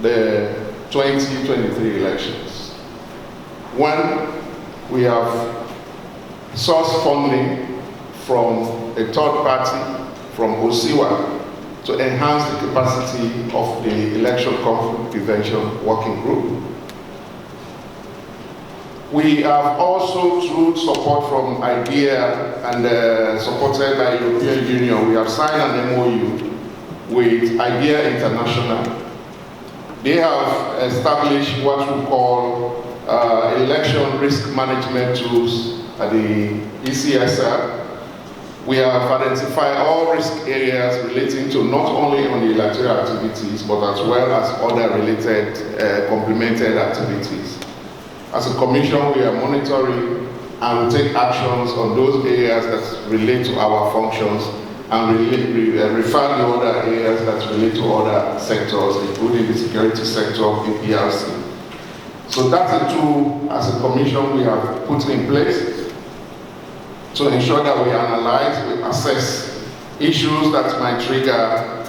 the 2023 elections? One, we have sourced funding from a third party, from OSIWA, to enhance the capacity of the Election Conflict Prevention Working Group. We have also, through support from IDEA and supported by the European Union, we have signed an MOU with IDEA International. They have established what we call election risk management tools at the ECSR. We have identified all risk areas relating to not only on the electoral activities, but as well as other related complemented activities. As a commission, we are monitoring and will take actions on those areas that relate to our functions and refer the other areas that relate to other sectors, including the security sector of the PRC. So that's a tool as a commission we have put in place to ensure that we analyze, we assess issues that might trigger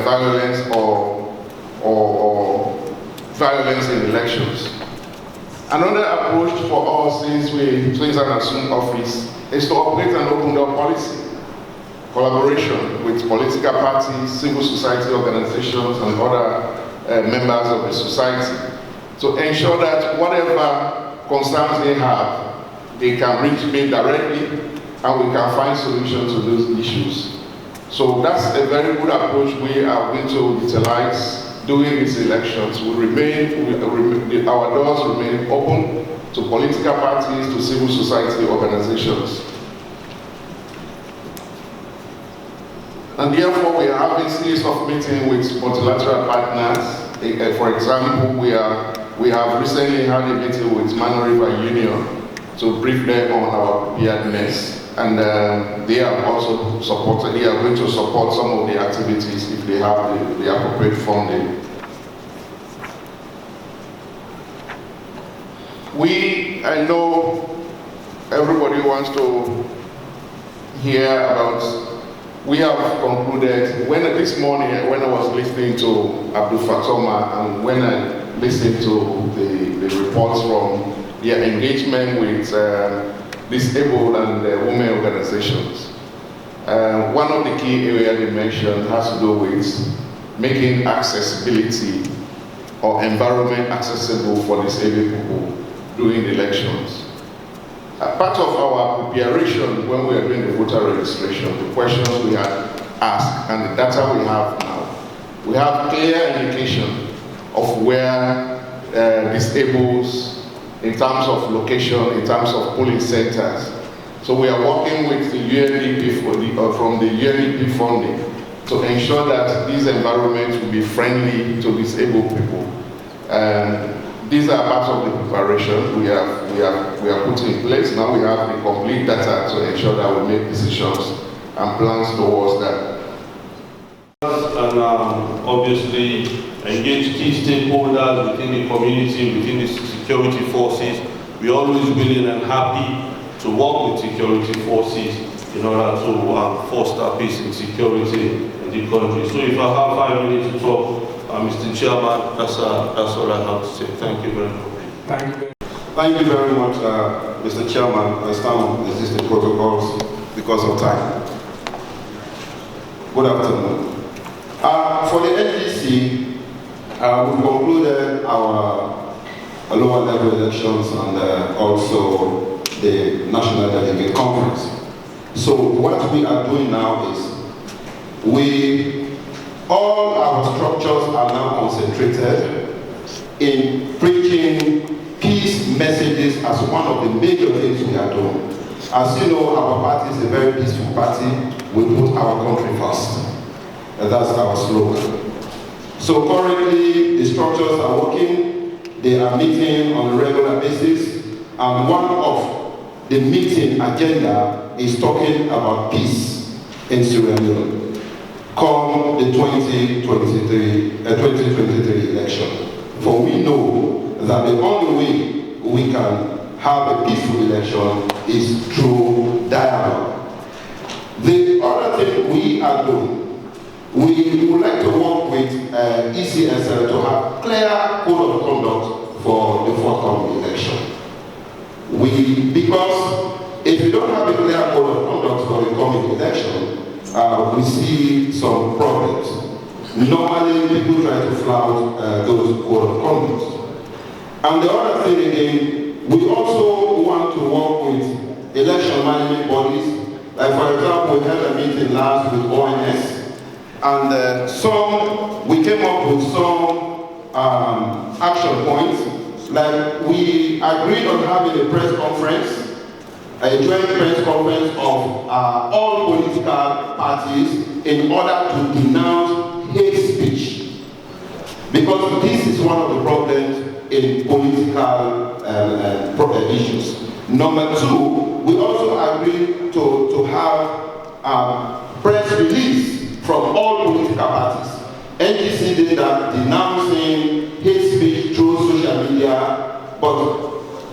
violence or violence in elections. Another approach for us since we have assumed office is to operate an open-door policy, collaboration with political parties, civil society organizations, and other members of the society to ensure that whatever concerns they have, they can reach me directly and we can find solutions to those issues. So that's a very good approach we are going to utilize during these elections. Our doors remain open to political parties, to civil society organizations. And therefore, we are having a series of meetings with multilateral partners. For example, we have recently had a meeting with Mano River Union to brief them on our preparedness. And they are also supported, they are going to support some of the activities if they have the appropriate funding. I know everybody wants to hear about, we have concluded, this morning when I was listening to Abdul Fatoma and when I listened to the reports from their engagement with disabled and women organizations. One of the key areas they mentioned has to do with making accessibility or environment accessible for disabled people during the elections. Part of our preparation when we are doing the voter registration, the questions we had asked and the data we have now, we have clear indication of where disabled in terms of location, in terms of polling centers. So we are working with the UNDP from the UNDP funding to ensure that these environments will be friendly to disabled people. These are part of the preparation we are putting in place. Now we have the complete data to ensure that we make decisions and plans towards that. And obviously engage key stakeholders within the community, within the security forces. We're always willing and happy to work with security forces in order to foster peace and security in the country. So if I have 5 minutes to talk, Mr. Chairman, that's all I have to say. Thank you very much. Thank you very much, Mr. Chairman. I stand on existing protocols because of time. Good afternoon. For the NGC, we've concluded our lower level elections and also the National Delegate Conference. So what we are doing now is all our structures are now concentrated in preaching peace messages as one of the major things we are doing. As you know, our party is a very peaceful party. We put our country first. And that's our slogan. So currently, the structures are working. They are meeting on a regular basis. And one of the meeting agenda is talking about peace in Sierra Leone come the 2023 election. For we know that the only way we can have a peaceful election is through dialogue. The other thing we are doing, we would like to work with ECSL to have clear code of conduct for the forthcoming election. We because if you don't have a clear code of conduct for the coming election, we see some problems. Normally, people try to flout those code of conduct. And the other thing again, we also want to work with election management bodies. Like for example, we had a meeting last with ONS, and we came up with some action points. Like we agreed on having a press conference, a joint press conference of all political parties in order to denounce hate speech. Because this is one of the problems in political issues. Number two, we also agreed to have press release from all political parties. NGC did that, denouncing hate speech through social media, but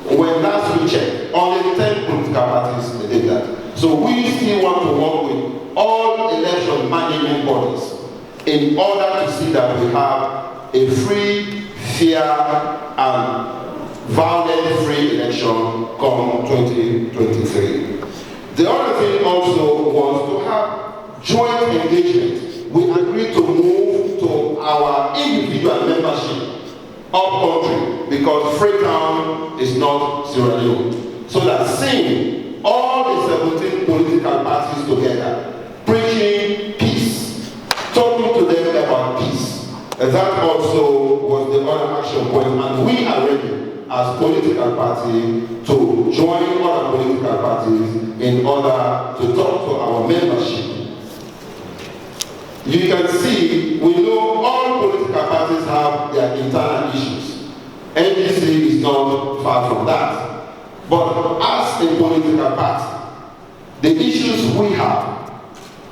when last we checked, only 10 political parties did that. So we still want to work with all election management bodies in order to see that we have a free, fair, and violence-free election come 2023. The other thing also was to have joint engagement. We agreed to move to our individual membership up country because Freetown is not Sierra Leone. So that seeing all the 17 political parties together, preaching peace, talking to them about peace, that also was the other action point, and we are ready as political party to join other political parties in order to talk to our membership. You can see, we know all political parties have their internal issues. NGC is not far from that. But as a political party, the issues we have,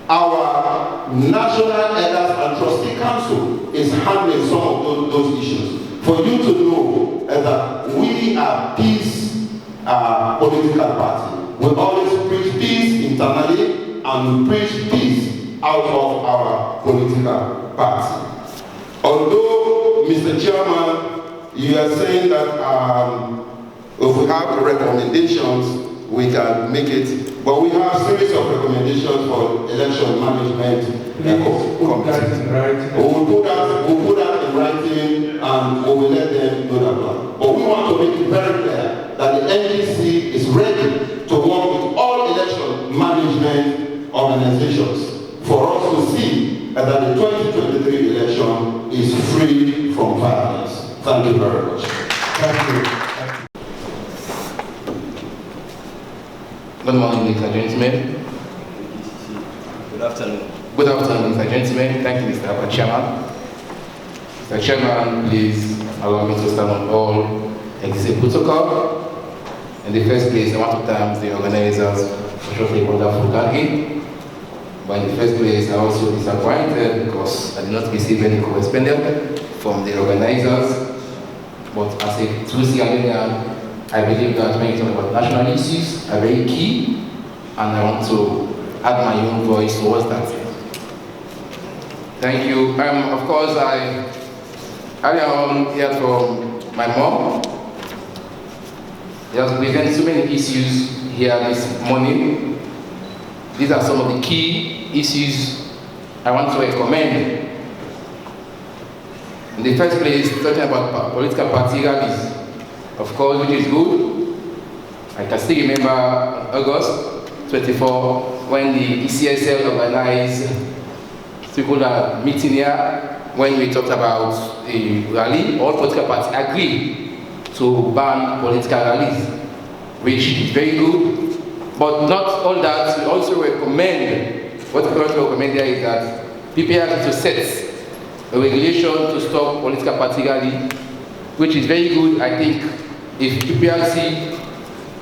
our National Elders and Trustee Council is handling some of those issues. For you to know that we are peace political party. We always preach peace internally and we preach peace out of our political party. Although, Mr. Chairman, you are saying that if we have the recommendations, we can make it, but we have a series of recommendations for election management committee. We'll put that in writing and we will let them know that one. But we want to make it very clear that the NGC is ready to work with all election management organizations for us to see that the 2023 election is free from violence. Thank you very much. Thank you. Good morning, ladies and gentlemen. Good afternoon. Good afternoon, ladies and gentlemen. Thank you, Mr. Chairman. Mr. Chairman, please allow me to stand on all existing protocol. In the first place, I want to thank the organizers for such a wonderful gathering. But in the first place, I also disappointed because I did not receive any correspondence from the organizers. But as a true Sierra Leonean, I believe that when you talk about national issues are very key, and I want to add my own voice towards that. Thank you. Of course, I earlier on heard from my mom. He has presented so many issues here this morning. These are some of the key issues I want to recommend. In the first place, talking about political party rallies, of course, which is good. I can still remember August 24 when the ECSL organized a meeting here when we talked about a rally. All political parties agreed to ban political rallies, which is very good. But not all that, we also recommend, what we also recommend there is that people have to set a regulation to stop political party rally, which is very good. I think if PPRC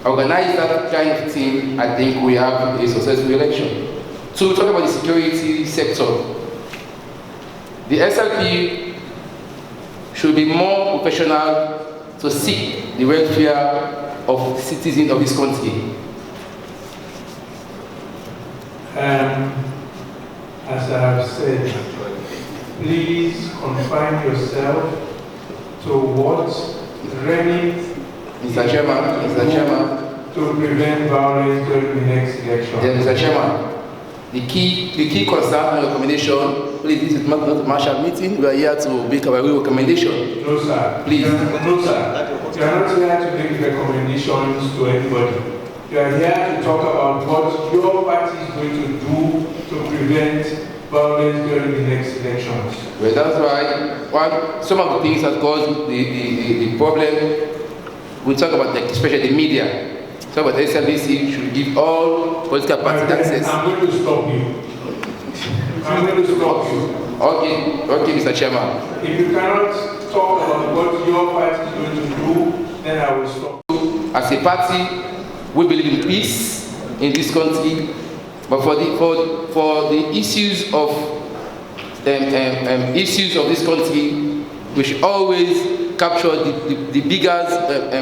organize that kind of thing, I think we have a successful election. So we talk about the security sector. The SLP should be more professional to seek the welfare of citizens of this country. As I have said, please confine yourself to what really Mr. Chairman, to prevent violence during the next election? Yes, Mr. Chairman. The key concern and recommendation, please, this is not a martial meeting. We are here to make our recommendation. No, sir. Please. No, sir. You are not here to make recommendations to anybody. You are here to talk about what your party is going to do to prevent violence during the next elections. Well, that's right. Some of the things that cause the problem, we talk about, especially the media. Talk about SLBC should give all political parties access. I'm going to stop you. I'm going to stop you. Okay, Mr. Chairman. If you cannot talk about what your party is going to do, then I will stop. As a party, we believe in peace in this country, but for the issues of this country, we should always capture the bigger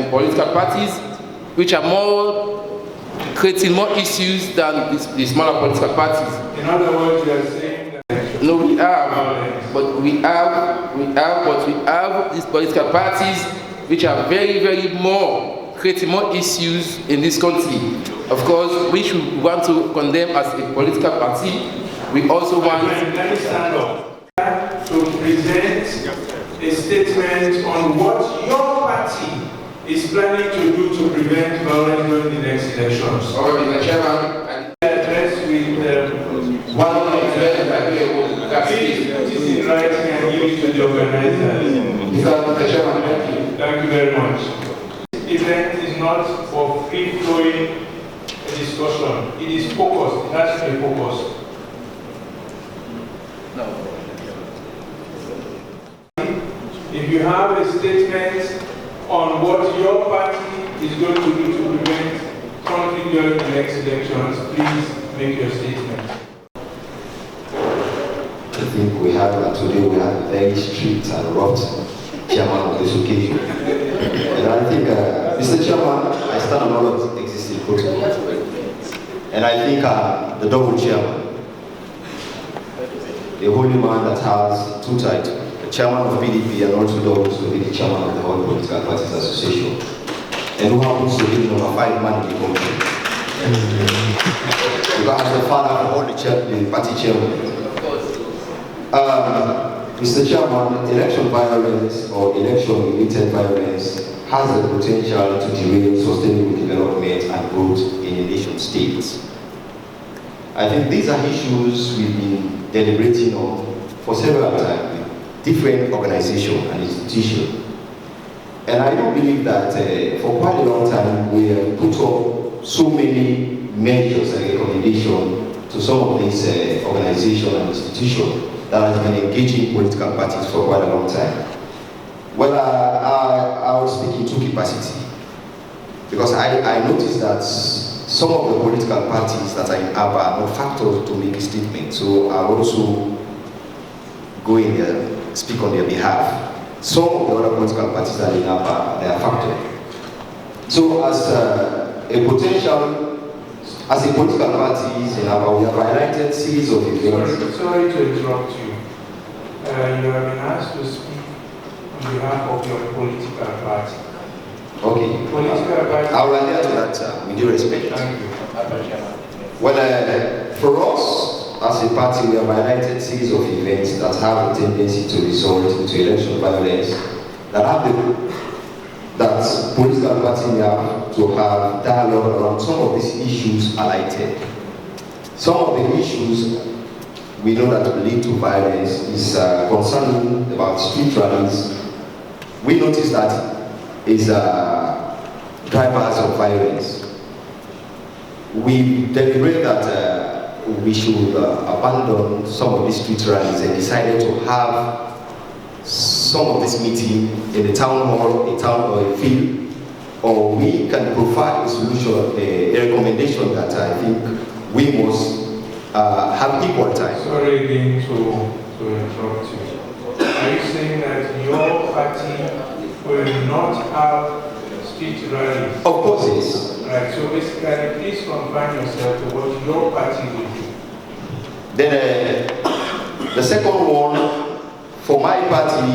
political parties, which are creating more issues than the smaller political parties. In other words, you are saying that... No, we have these political parties which are creating more issues in this country. Of course, we should want to condemn as a political party. We also want... Let me stand up to present a statement on what your party is planning to do to prevent violence during the next elections. All right, Mr. Chairman. Address with one of the please put it in writing and give it to the organizers. Mr. Chairman, thank you. Thank you very much. This event is not for free-flowing discussion. It is focused. It has to be focused. No. If you have a statement on what your party is going to do to prevent conflict during the next elections, please make your statement. I think today we have a very strict and rough chairman on this occasion. And I think, Mr. Chairman, I stand on all of existing protocols. And I think the double chairman, the holy man that has two titles, the chairman of PDP and also doubles to be the chairman of the All Political Parties Association, and who happens to be the number 5 man in the country. Because as the father of all the party chairman. Mr. Chairman, election violence or election-related violence has the potential to derail sustainable development and growth in a nation state. I think these are issues we've been deliberating on for several times with different organizations and institutions. And I don't believe that for quite a long time we have put up so many measures and recommendations to some of these organizations and institutions that has been engaging political parties for quite a long time. Well, I will speak in two capacities, because I noticed that some of the political parties that are in ABA are not factors to make a statement, so I'll also go in there, speak on their behalf. Some of the other political parties that are in ABA, they are factors. So as a political parties in ABA, we have highlighted series of events. Sorry to interrupt you. You have been asked to speak on behalf of your political party. Okay. Political party. I will adhere to that with due respect. Thank you. Well, for us as a party, we have highlighted series of events that have a tendency to result into election violence, that political parties have to have dialogue around some of these issues highlighted. Some of the issues we know that will lead to violence is concerning about street rallies. We notice that is drivers of violence. We deliberate that we should abandon some of these street rallies and decided to have some of this meeting in the town hall, a town or a field, or we can provide a solution, a recommendation that I think we must have equal time. Sorry again to interrupt you. Are you saying that your party will not have street rallies? Of course, yes. Right, so basically, please confine yourself to what your party will do. Then the second one, for my party,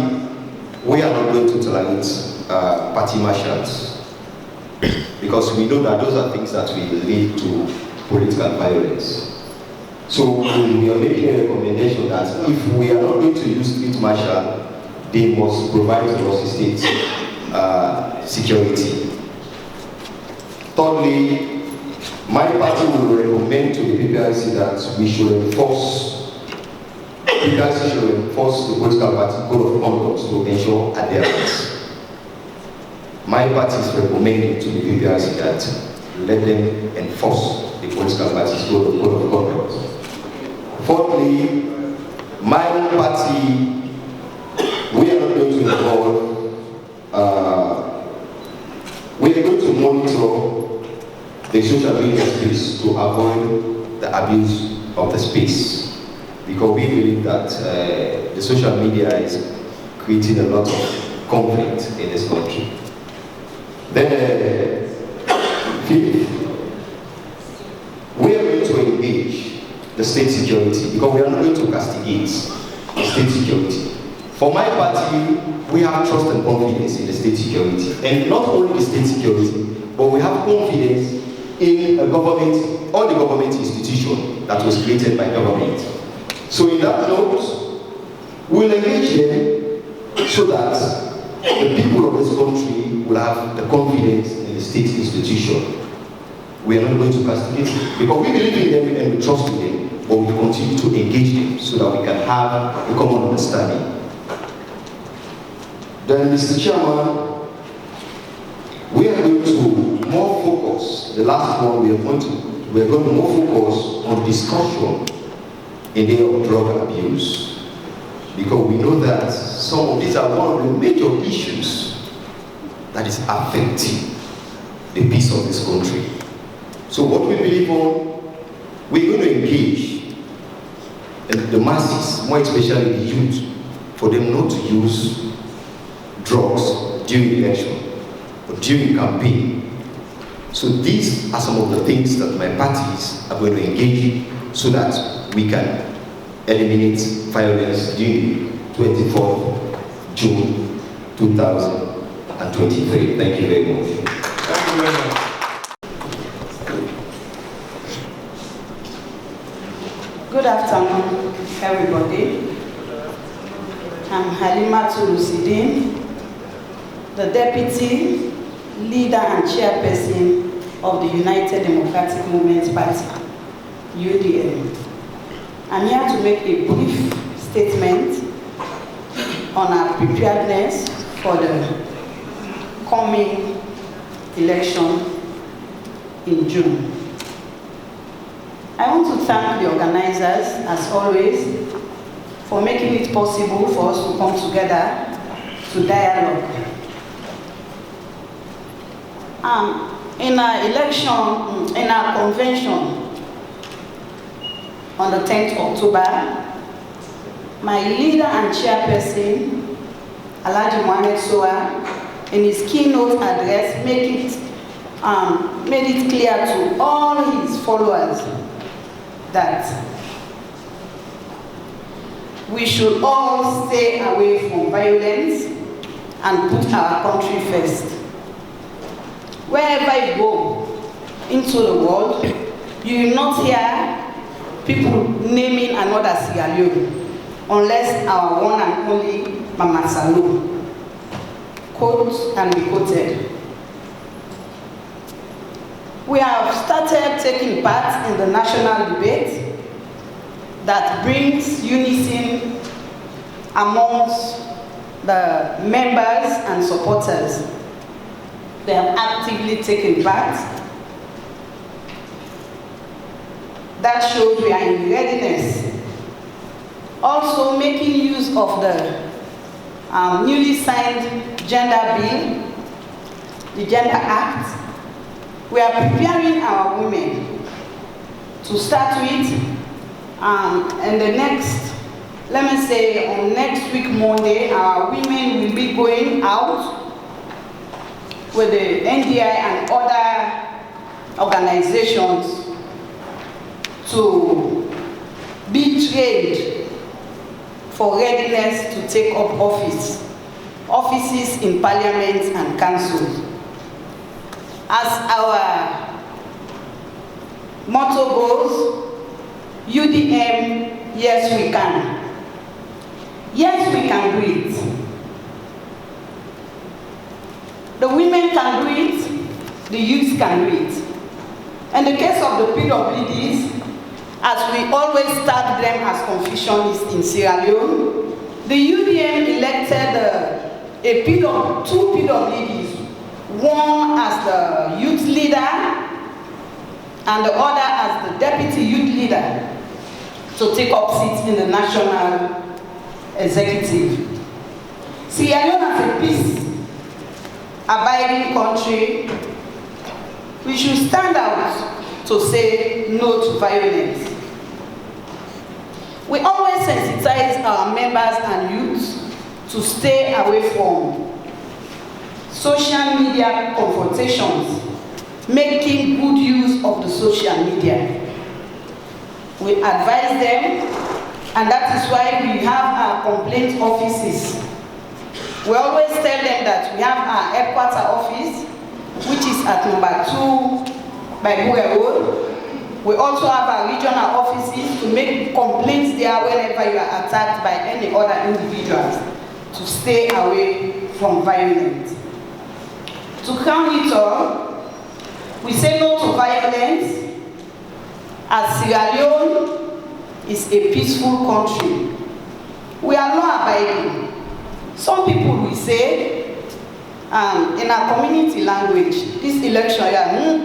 we are not going to tolerate party marshals. because we know that those are things that will lead to political violence. So we are making a recommendation that if we are not going to use street marshal, they must provide to us state security. Thirdly, my party will recommend to the PPRC that we should enforce the political party code of conduct to ensure adherence. My party is recommending to the PPRC that let them enforce the political party's code of conduct. Fourthly, my party, we are not going to involve, we are going to monitor the social media space to avoid the abuse of the space, because we believe that the social media is creating a lot of conflict in this country. Then, fifth, we are going to engage the state security, because we are not going to castigate the state security. For my party, we have trust and confidence in the state security, and not only the state security, but we have confidence in a government, all the government institution that was created by government. So in that note, we'll engage them so that the people of this country will have the confidence in the state institution. We are not going to castigate them, because we believe in them and we trust in them, but we continue to engage them so that we can have a common understanding. Then, Mr. Chairman, we are going to more focus, the last one, we are going to more focus on discussion in the area of drug abuse, because we know that some of these are one of the major issues that is affecting the peace of this country. So what we believe on, we're going to engage the masses, more especially the youth, for them not to use drugs during election or during campaign. So these are some of the things that my parties are going to engage in so that we can eliminate violence during 24th June 2023. Thank you very much. Thank you very much. Good afternoon, everybody. I'm Halima Tulusidin, the Deputy Leader and Chairperson of the United Democratic Movement Party, UDM. I'm here to make a brief statement on our preparedness for the coming election in June. I want to thank the organizers, as always, for making it possible for us to come together to dialogue. In our election, in our convention on the 10th October, my leader and chairperson, Alhaji Mohamed Soa, in his keynote address, made it clear to all his followers that we should all stay away from violence and put our country first. Wherever you go into the world, you will not hear people naming another Sierra Leone, unless our one and only Mama Salou. Quote can be quoted. We have started taking part in the national debate that brings unison amongst the members and supporters. They have actively taken part. That shows we are in readiness. Also making use of the newly signed gender bill, the Gender Act. We are preparing our women to start with, and the next, let me say on next week Monday, our women will be going out with the NDI and other organizations to be trained for readiness to take up offices in parliaments and councils. As our motto goes, UDM, yes we can. Yes, we can do it. The women can do it, the youths can do it. In the case of the PWDs, as we always tag them as confucianists in Sierra Leone, the UDM elected two PWDs, one as the youth leader and the other as the deputy youth leader, to take up seats in the national executive. Sierra Leone as a peace-abiding country, we should stand out to say no to violence. We always sensitize our members and youths to stay away from social media confrontations, making good use of the social media. We advise them, and that is why we have our complaint offices. We always tell them that we have our headquarter office, which is at number 2 by Buer Road. We also have our regional offices to make complaints there whenever you are attacked by any other individuals, to stay away from violence. To crown it all, we say no to violence, as Sierra Leone is a peaceful country. We are law-abiding. Some people will say, in our community language, this election,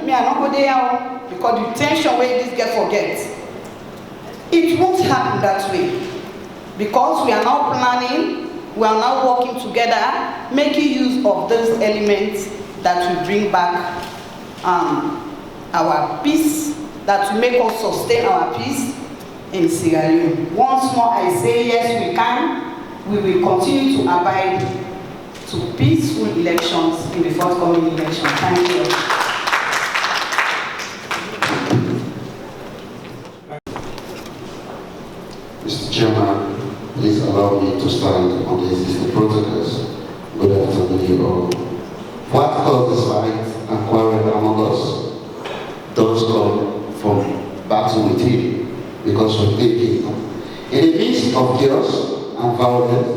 me I not go there because the tension where this girl forgets. It won't happen that way, because we are now planning, we are now working together, making use of those elements that will bring back our peace, that will make us sustain our peace in Sierra Leone. Once more, I say yes, we can. We will continue to abide to peaceful elections in the forthcoming election. Thank you. Mr. Chairman, please allow me to stand on the existing protocols. Good afternoon, you all. What causes fight and quarrel among us does come from battle within, because we're thinking. In the midst of chaos and violence,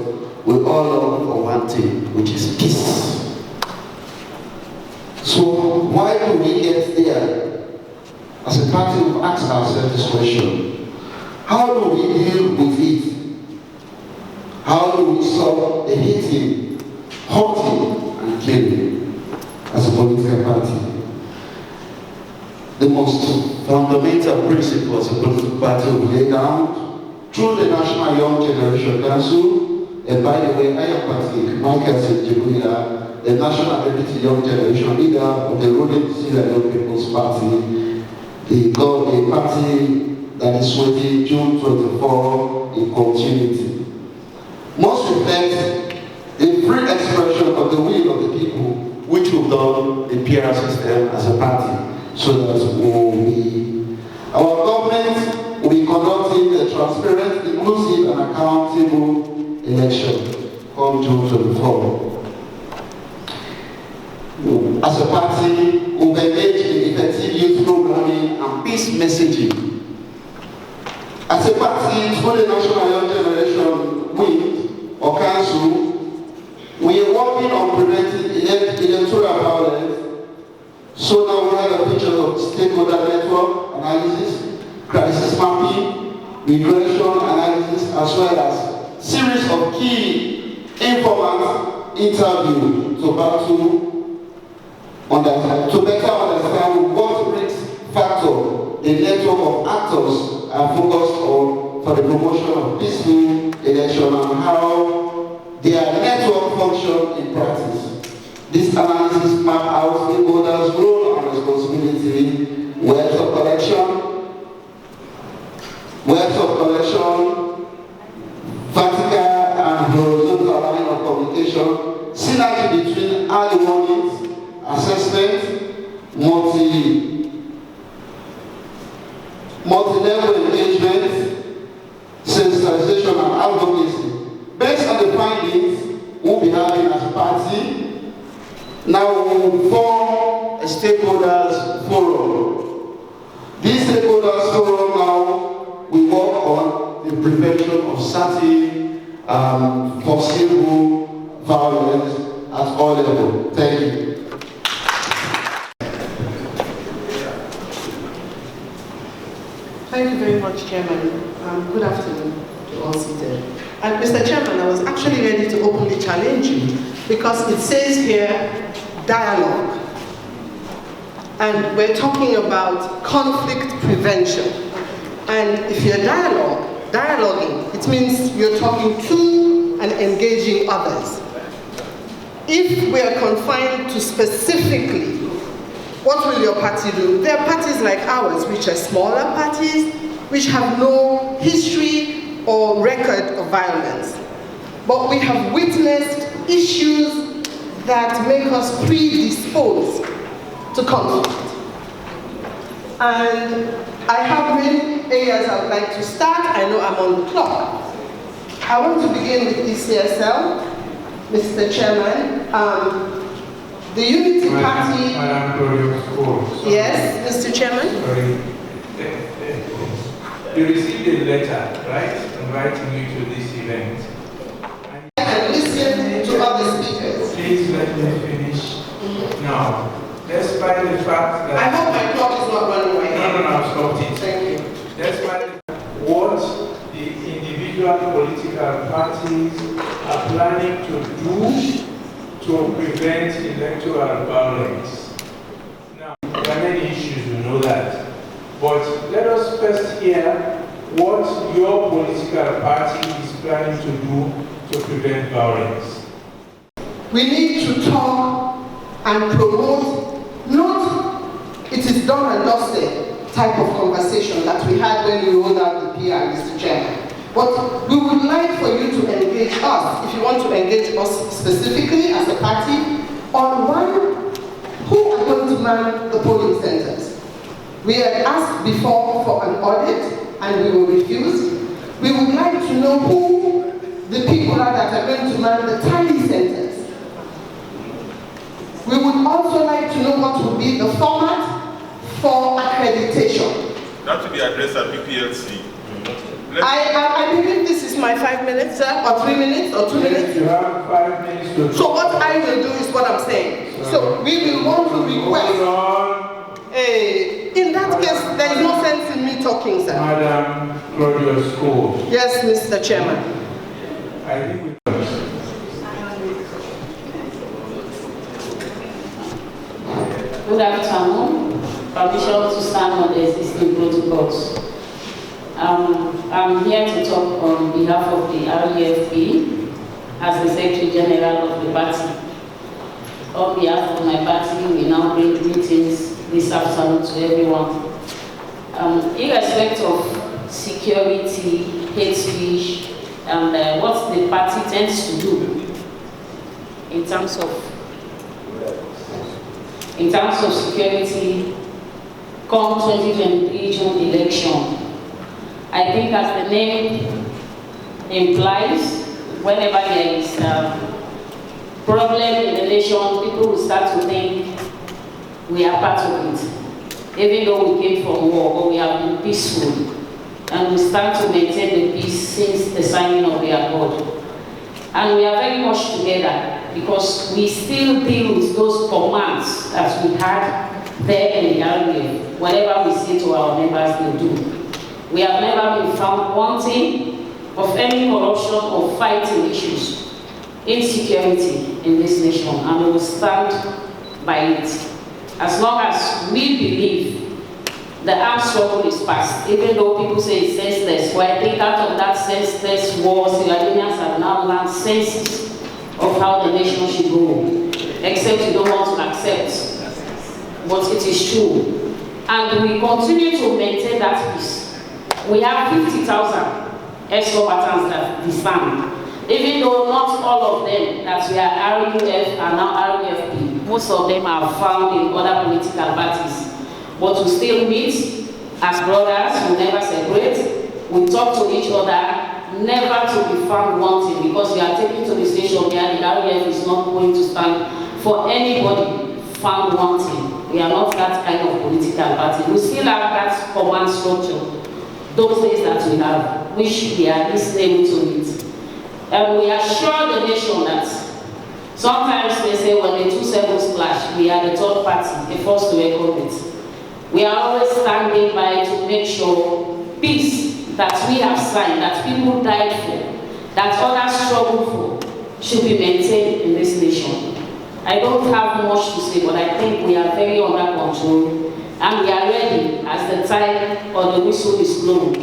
we all long for one thing, which is peace. So why do we get there? As a party, we've asked ourselves this question: how do we deal with it? How do we stop the hating, hurting, and killing as a political party? The most fundamental principle as a political party we lay down through the National Young Generation Council. And by the way, I am Patrick Michael Sejibuya, the National Deputy Young Generation Leader of the ruling Sierra Leone People's Party, the party that is waiting June 24 in continuity. Must reflect the free expression of the will of the people, which we've done the PR system as a party, so that our government will be conducting a transparent, inclusive, and accountable election come June 24. As a party, we will engage in effective youth programming and peace messaging. As a party, through the National Young Generation Wing or Council, we are working on preventing electoral violence. So now we have a picture of stakeholder network analysis, crisis mapping, regression analysis, as well as series of key informants interview to better understand what risk factor the network of actors are focused on for the promotion of peaceful election and how their network function in practice. This analysis maps out stakeholders' role and responsibility, ways of collection, vertical and horizontal line of communication, synergy between early warnings, assessment, multi-level engagement, sensitization and advocacy. Based on the findings we'll be having as a party, now we will form a stakeholders forum. This stakeholders forum now we work on the prevention of certain foreseeable violence at all levels. Thank you. Thank you very much, Chairman. Good afternoon to all seated. And Mr. Chairman, I was actually ready to openly challenge you because it says here, dialogue. And we're talking about conflict prevention. And if you're dialoguing, it means you're talking to and engaging others. If we are confined to specifically, what will your party do? There are parties like ours, which are smaller parties, which have no history or record of violence. But we have witnessed issues that make us predisposed to conflict. And I have many areas I would like to start. I know I'm on the clock. I want to begin with ECSL, Mr. Chairman. The Unity Party... Yes, Mr. Chairman? Sorry. You received a letter, right, inviting you to this event. And listen to other speakers. Please let me finish now. Despite the fact that... I hope my clock is not running right now. No, I've stopped it. Thank you. Despite what the individual political parties are planning to do to prevent electoral violence. Now, there are many issues, you know that. But let us first hear what your political party is planning to do to prevent violence. We need to talk and promote, not it is done and dusted type of conversation that we had when we rolled out the PR, Mr. Chairman. But we would like for you to engage us, if you want to engage us specifically as a party, on one, who are going to man the polling centers. We had asked before for an audit and we were refused. We would like to know who the people are that are going to man the tally centers. We would also like to know what would be the format for accreditation. That will be addressed at PPLC. I believe this is my 5 minutes, sir, or 3 minutes, or 2 minutes. You have 5 minutes to... So what I will do is what I'm saying. So we will want to request... in that case, there is no sense in me talking, sir. Madam Claudia School. Yes, Mr. Chairman. I think we... Good afternoon. Permission to stand on the existing protocols. I'm here to talk on behalf of the REFP as the Secretary General of the party. On behalf of my party, we now bring greetings this afternoon to everyone. Irrespective of security, hate speech, and what the party tends to do in terms of security, come 2023 June election, I think as the name implies, whenever there is a problem in the nation, people will start to think we are part of it. Even though we came from war, but we have been peaceful. And we start to maintain the peace since the signing of the accord. And we are very much together because we still deal with those commands that we had there in the RDF. Whatever we say to our members, they do. We have never been found wanting of any corruption or fighting issues, insecurity in this nation, and we will stand by it. As long as we believe the armed struggle is past, even though people say it's senseless, well, I think out of that senseless war, Iranians have now learned senses of how the nation should go, except you don't want to accept, but it is true. And we continue to maintain that peace. We have 50,000 ex-combatants that disband. Even though not all of them that we are RUF are now RUFP, most of them are found in other political parties. But we still meet as brothers, we never separate, we talk to each other, never to be found wanting, because we are taken to the station where the RUF is not going to stand for anybody found wanting. We are not that kind of political party. We still have that command structure, those days that we have, which we are listening to it. And we assure the nation that sometimes they say when the two sevens clash, we are the third party, the first to record it. We are always standing by to make sure peace that we have signed, that people died for, that others struggle for, should be maintained in this nation. I don't have much to say, but I think we are very under control, and we are ready as the time or the whistle is blown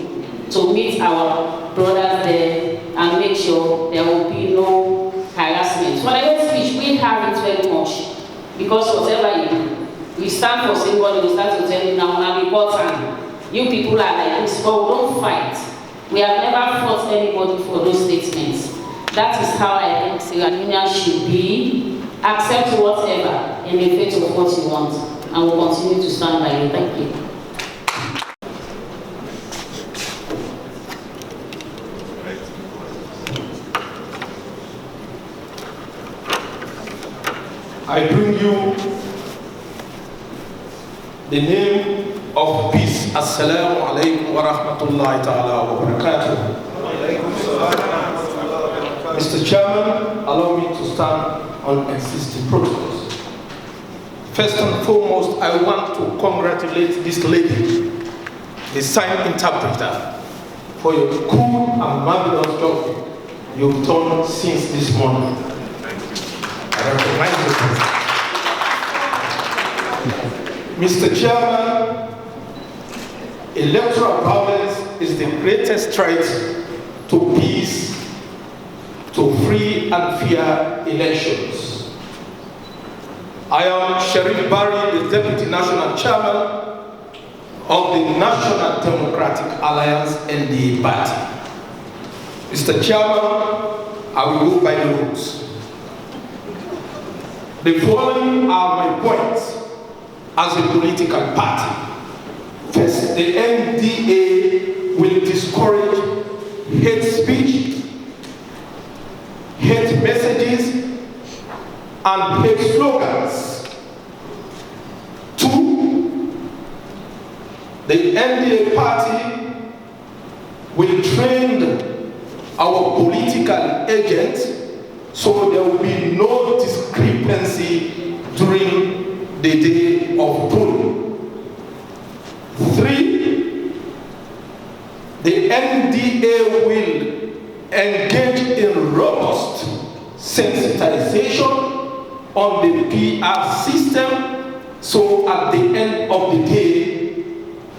to meet our brothers there and make sure there will be no harassment. For the hate speech, we have it very much, because whatever you do, we stand for somebody, we start to tell you now, important. You people are like this, but we don't fight. We have never fought anybody for those statements. That is how I think Sierra Leone should be. Accept whatever in the face of what you want, and we'll continue to stand by you. Thank you. I bring you the name of peace. Assalamu alaikum wa rahmatullahi ta'ala wa barakatuh. Mr. Chairman, allow me to stand on existing protocols. First and foremost, I want to congratulate this lady, the sign interpreter, for your cool and marvelous job you've done since this morning. Thank you. I recognize you. Mr. Chairman, electoral violence is the greatest threat to peace, to free and fair elections. I am Sharif Barry, the Deputy National Chairman of the National Democratic Alliance NDA party. Mr. Chairman, I will go by the rules. The following are my points as a political party. First, the NDA will discourage hate speech, hate messages, and hate slogans. Two, the NDA party will train our political agents so there will be no discrepancy during the day of polling. Three, the NDA will engage in robust sensitization on the PR system, so at the end of the day,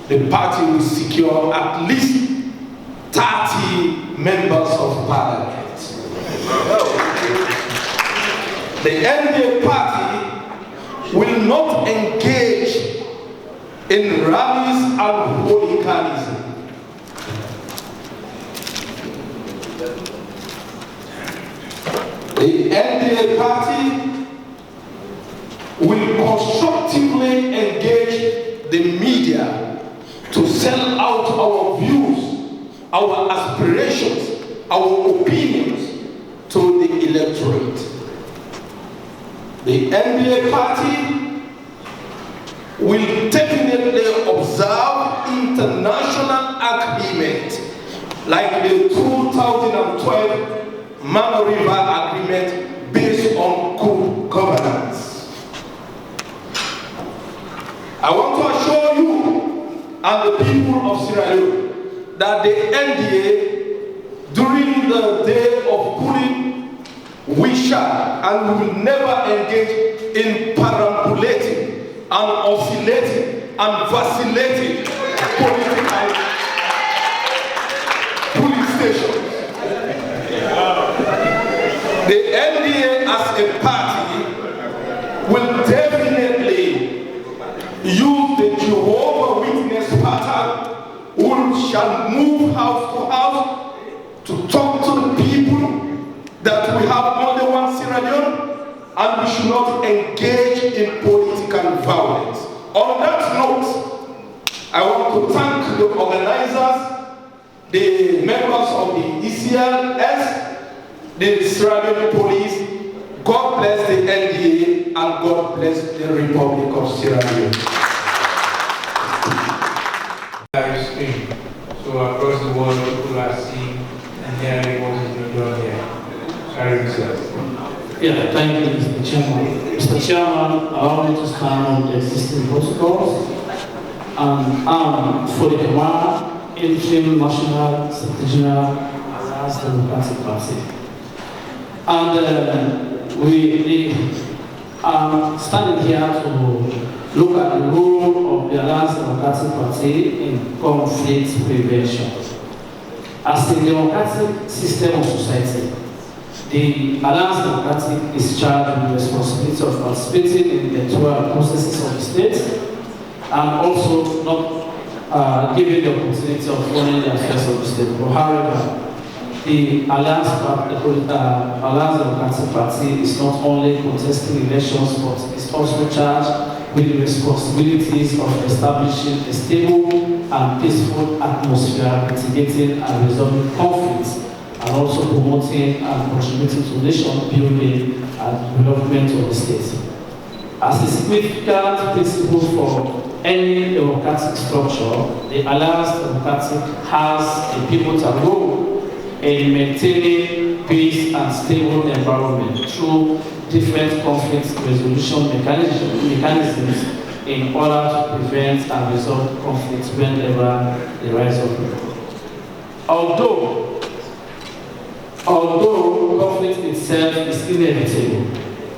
the party will secure at least 30 members of parliament. The NDA party will not engage in rallies and hooliganism. The NDA party will constructively engage the media to sell out our views, our aspirations, our opinions to the electorate. The NDA party will definitely observe international agreement like the 2012 Mano River Agreement based on good governance. I want to assure you and the people of Sierra Leone that the NDA, during the day of polling, we shall and we will never engage in perambulating and oscillating and vacillating political polling stations. The NDA as a party will definitely use the Jehovah Witness pattern, which shall move house to house to talk to the people that we have only one Sierra Leone and we should not engage in political violence. On that note, I want to thank the organizers, the members of the ECLS, the Sierra Leone Police, God bless the NDA and God bless the Republic of Sierra Leone. Live stream. So across the world, people are seeing and hearing what is being done here. Carry yourself. Yeah, thank you, Mr. Chairman. Mr. Chairman, allow me to stand on the existing protocols. For the Command, Interim National Secretarial Alliance Democratic Party. And we are standing here to look at the role of the Alliance Democratic Party in conflict prevention. As a democratic system of society, the Alliance Democratic is charged with the responsibility of participating in the electoral processes of the state and also not giving the opportunity of running the affairs of the state. But however, the Alliance Democratic Party is not only contesting elections, but is also charged with the responsibilities of establishing a stable and peaceful atmosphere, mitigating and resolving conflicts, and also promoting and contributing to nation building and development of the state. As a significant principle for any democratic structure, the Alliance Democratic has a pivotal role in maintaining peace and stable environment through different conflict resolution mechanisms in order to prevent and resolve conflicts whenever they rise up. Although conflict itself is inevitable,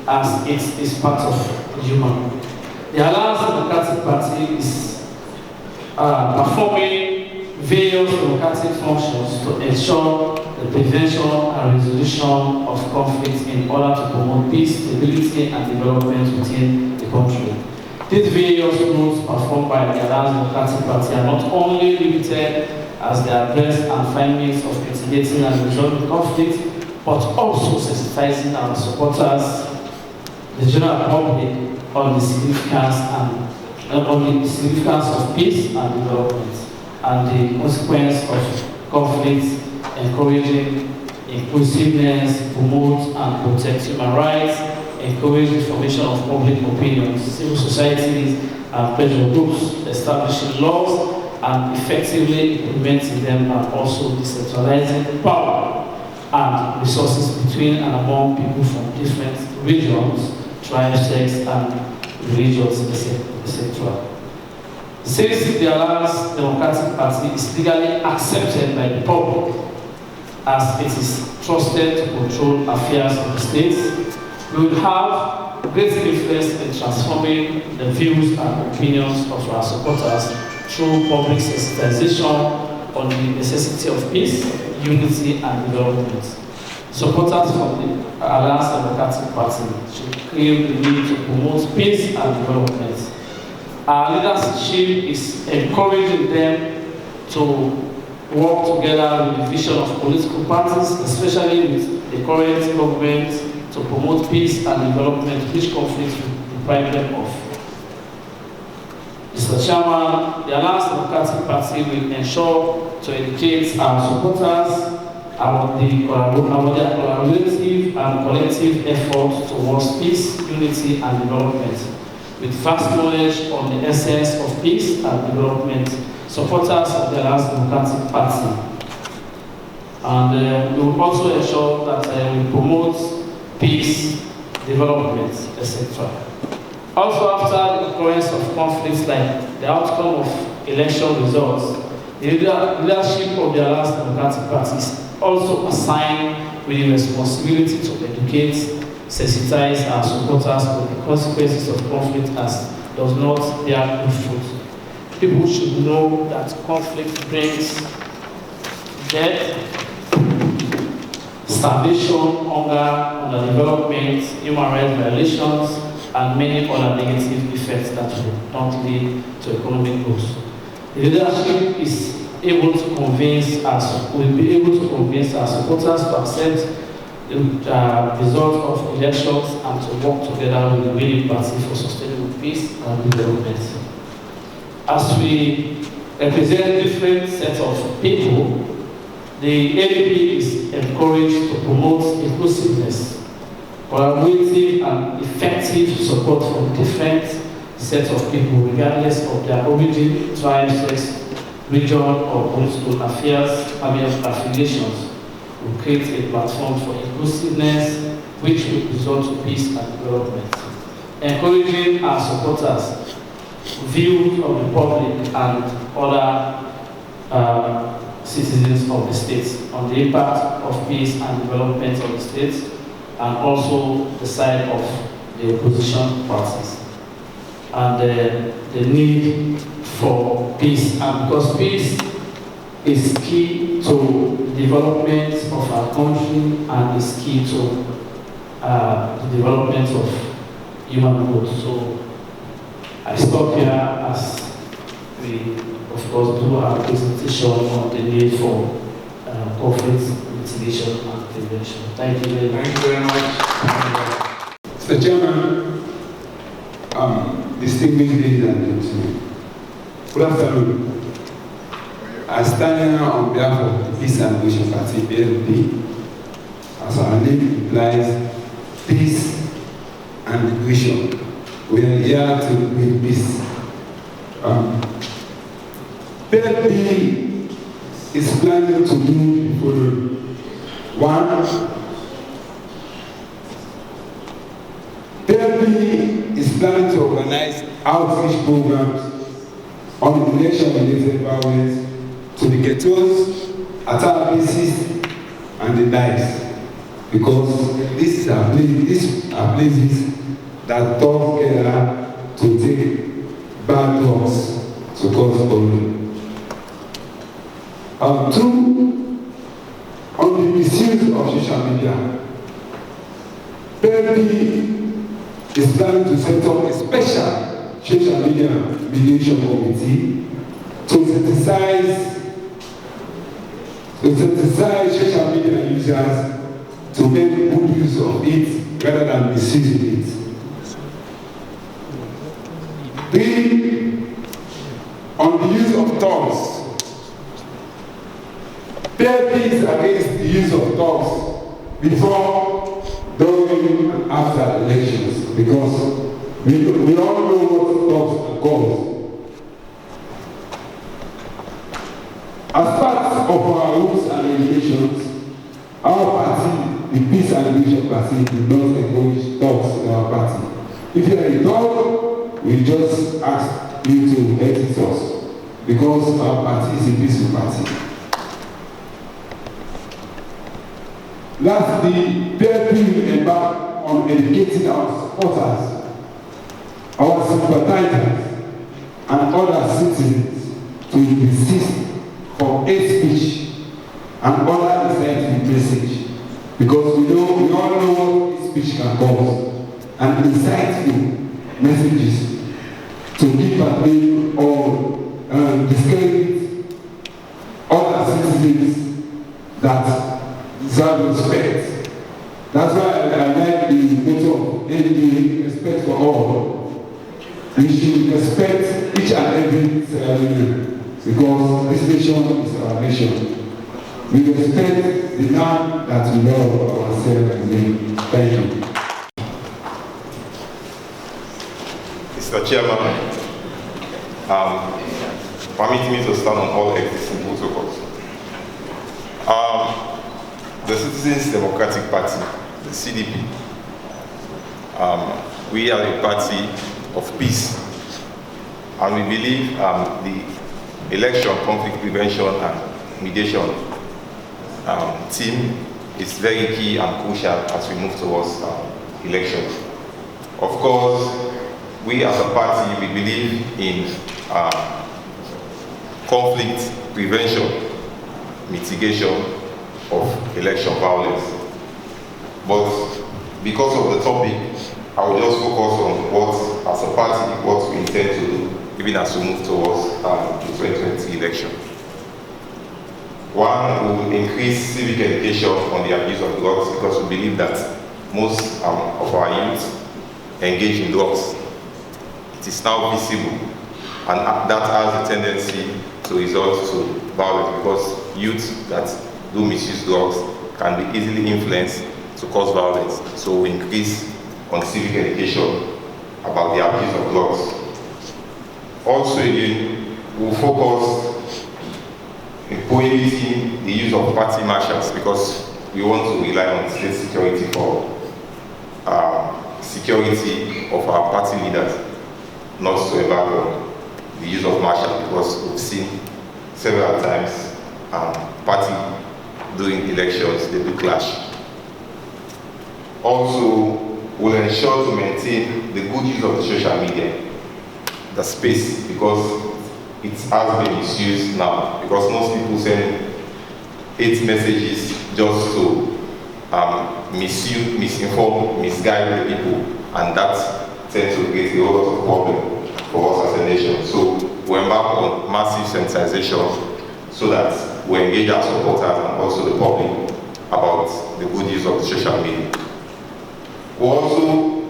as it is part of human, the Alliance Democratic Party is performing various democratic functions to ensure the prevention and resolution of conflicts in order to promote peace, stability, and development within the country. These various roles performed by the Alliance Democratic Party are not only limited as they address and find means of mitigating and resolving conflict, but also sensitizing our supporters, the general public, on the significance of peace and development, and the consequence of conflict, encouraging inclusiveness, promote and protect human rights, encourage the formation of public opinions, civil societies and pressure groups, establishing laws and effectively implementing them, and also decentralizing power and resources between and among people from different regions, tribes, sects, and religions, etc. Since the Alliance Democratic Party is legally accepted by the public as it is trusted to control affairs of the state, we will have great influence in transforming the views and opinions of our supporters through public sensitization on the necessity of peace, unity, and development. Supporters from the Alliance Democratic Party should claim the need to promote peace and development. Our leadership is encouraging them to work together with the vision of political parties, especially with the current government, to promote peace and development, which conflicts will deprive them of. Mr. Chairman, the Alliance Democratic Party will ensure to educate our supporters about the collaborative and collective efforts towards peace, unity, and development. With vast knowledge on the essence of peace and development, supporters of the Alliance Democratic Party. And we will also ensure that we promote peace, development, etc. Also, after the occurrence of conflicts like the outcome of election results, the leadership of the Alliance Democratic Party is also assigned with the responsibility to educate, sensitize our supporters to the consequences of conflict as does not bear good fruit. People should know that conflict brings death, starvation, hunger, underdevelopment, human rights violations, and many other negative effects that will not lead to economic growth. The leadership is able to convince us, will be able to convince our supporters to accept the result of elections and to work together with the winning party for sustainable peace and development. As we represent different sets of people, the ADP is encouraged to promote inclusiveness collaborative and effective support from different sets of people, regardless of their origin, tribe, sex, region, or political affiliations, will create a platform for inclusiveness which will result to peace and development. Encouraging our supporters, views of the public and other citizens of the states on the impact of peace and development of the states, and also the side of the opposition parties, and the need for peace. And because peace is key to the development of our country and is key to the development of human growth. So I stop here as we, of course, do our presentation on the need for conflict mitigation and prevention. Thank you very much. Thank you very much. Mr. Chairman, distinguished ladies and gentlemen, good afternoon. I stand here on behalf of the Peace and Mediation Party, PLP, as our name implies, peace and mediation. We are here to bring peace. PLP is planning to do the following. One, PLP is planning to organize outreach programs on election-related violence to the ghettos, attack places, and the dice, because these are places that talk together to take bad drugs to cause problem. Two, on the misuse of social media, PLP is planning to set up a special social media mediation committee to synthesize social media users to make good use of it rather than misusing it. Three, on the use of thugs. PLP is against the use of thugs before, during, and after elections, because we all know what thugs are called. As part of our rules and regulations, our party, the Peace and Mediation Party, do not encourage thugs in our party. If you are a thug, we just ask you to exit us, because our party is a peaceful party. Lastly, PLP will embark on educating our supporters, our sympathizers, and other citizens to resist from hate speech and other inciting message, because we all know what hate speech can cause, and inciting messages to give away or discredit other citizens that deserve respect. That's why I like the motto of respect for all. We should respect each and every Sierra Leonean, because this nation is our nation. We respect the land that we love ourselves and name. Thank you. Mr. Chairman, permit me to stand on all existing protocols. The Citizens Democratic Party, the CDP, we are a party of peace, and we believe the election conflict prevention and mediation team is very key and crucial as we move towards elections. Of course, we as a party, we believe in conflict prevention, mitigation of election violence. But because of the topic, I will just focus on what, as a party, what we intend to do, even as we move towards the 2020 election. One, we will increase civic education on the abuse of drugs, because we believe that most of our youth engage in drugs. It is now visible, and that has a tendency to result to violence, because youth that do misuse drugs can be easily influenced to cause violence. So we increase on civic education about the abuse of drugs. Also again, we'll focus in prohibiting the use of party marshals because we want to rely on state security for security of our party leaders, not to embark on the use of marshals because we've seen several times party during elections, they do clash. Also, we'll ensure to maintain the good use of the social media, the space, because it has been misused now, because most people send hate messages just to misuse, misinform, misguide the people, and that tends to create a lot of problem for us as a nation. So we embark on massive sensitization so that we engage our supporters and also the public about the good use of the social media. We also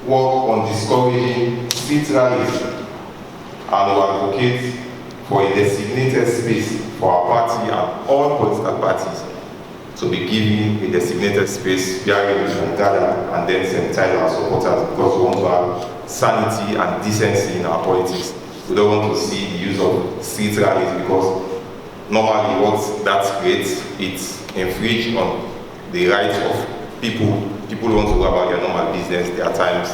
work on discouraging street rallies and we advocate for a designated space for our party and all political parties to be given a designated space where we can gather and then sensitize our supporters because we want to have sanity and decency in our politics. We don't want to see the use of street rallies because normally what that creates, it infringes on the rights of people. People want to go about their normal business, there are times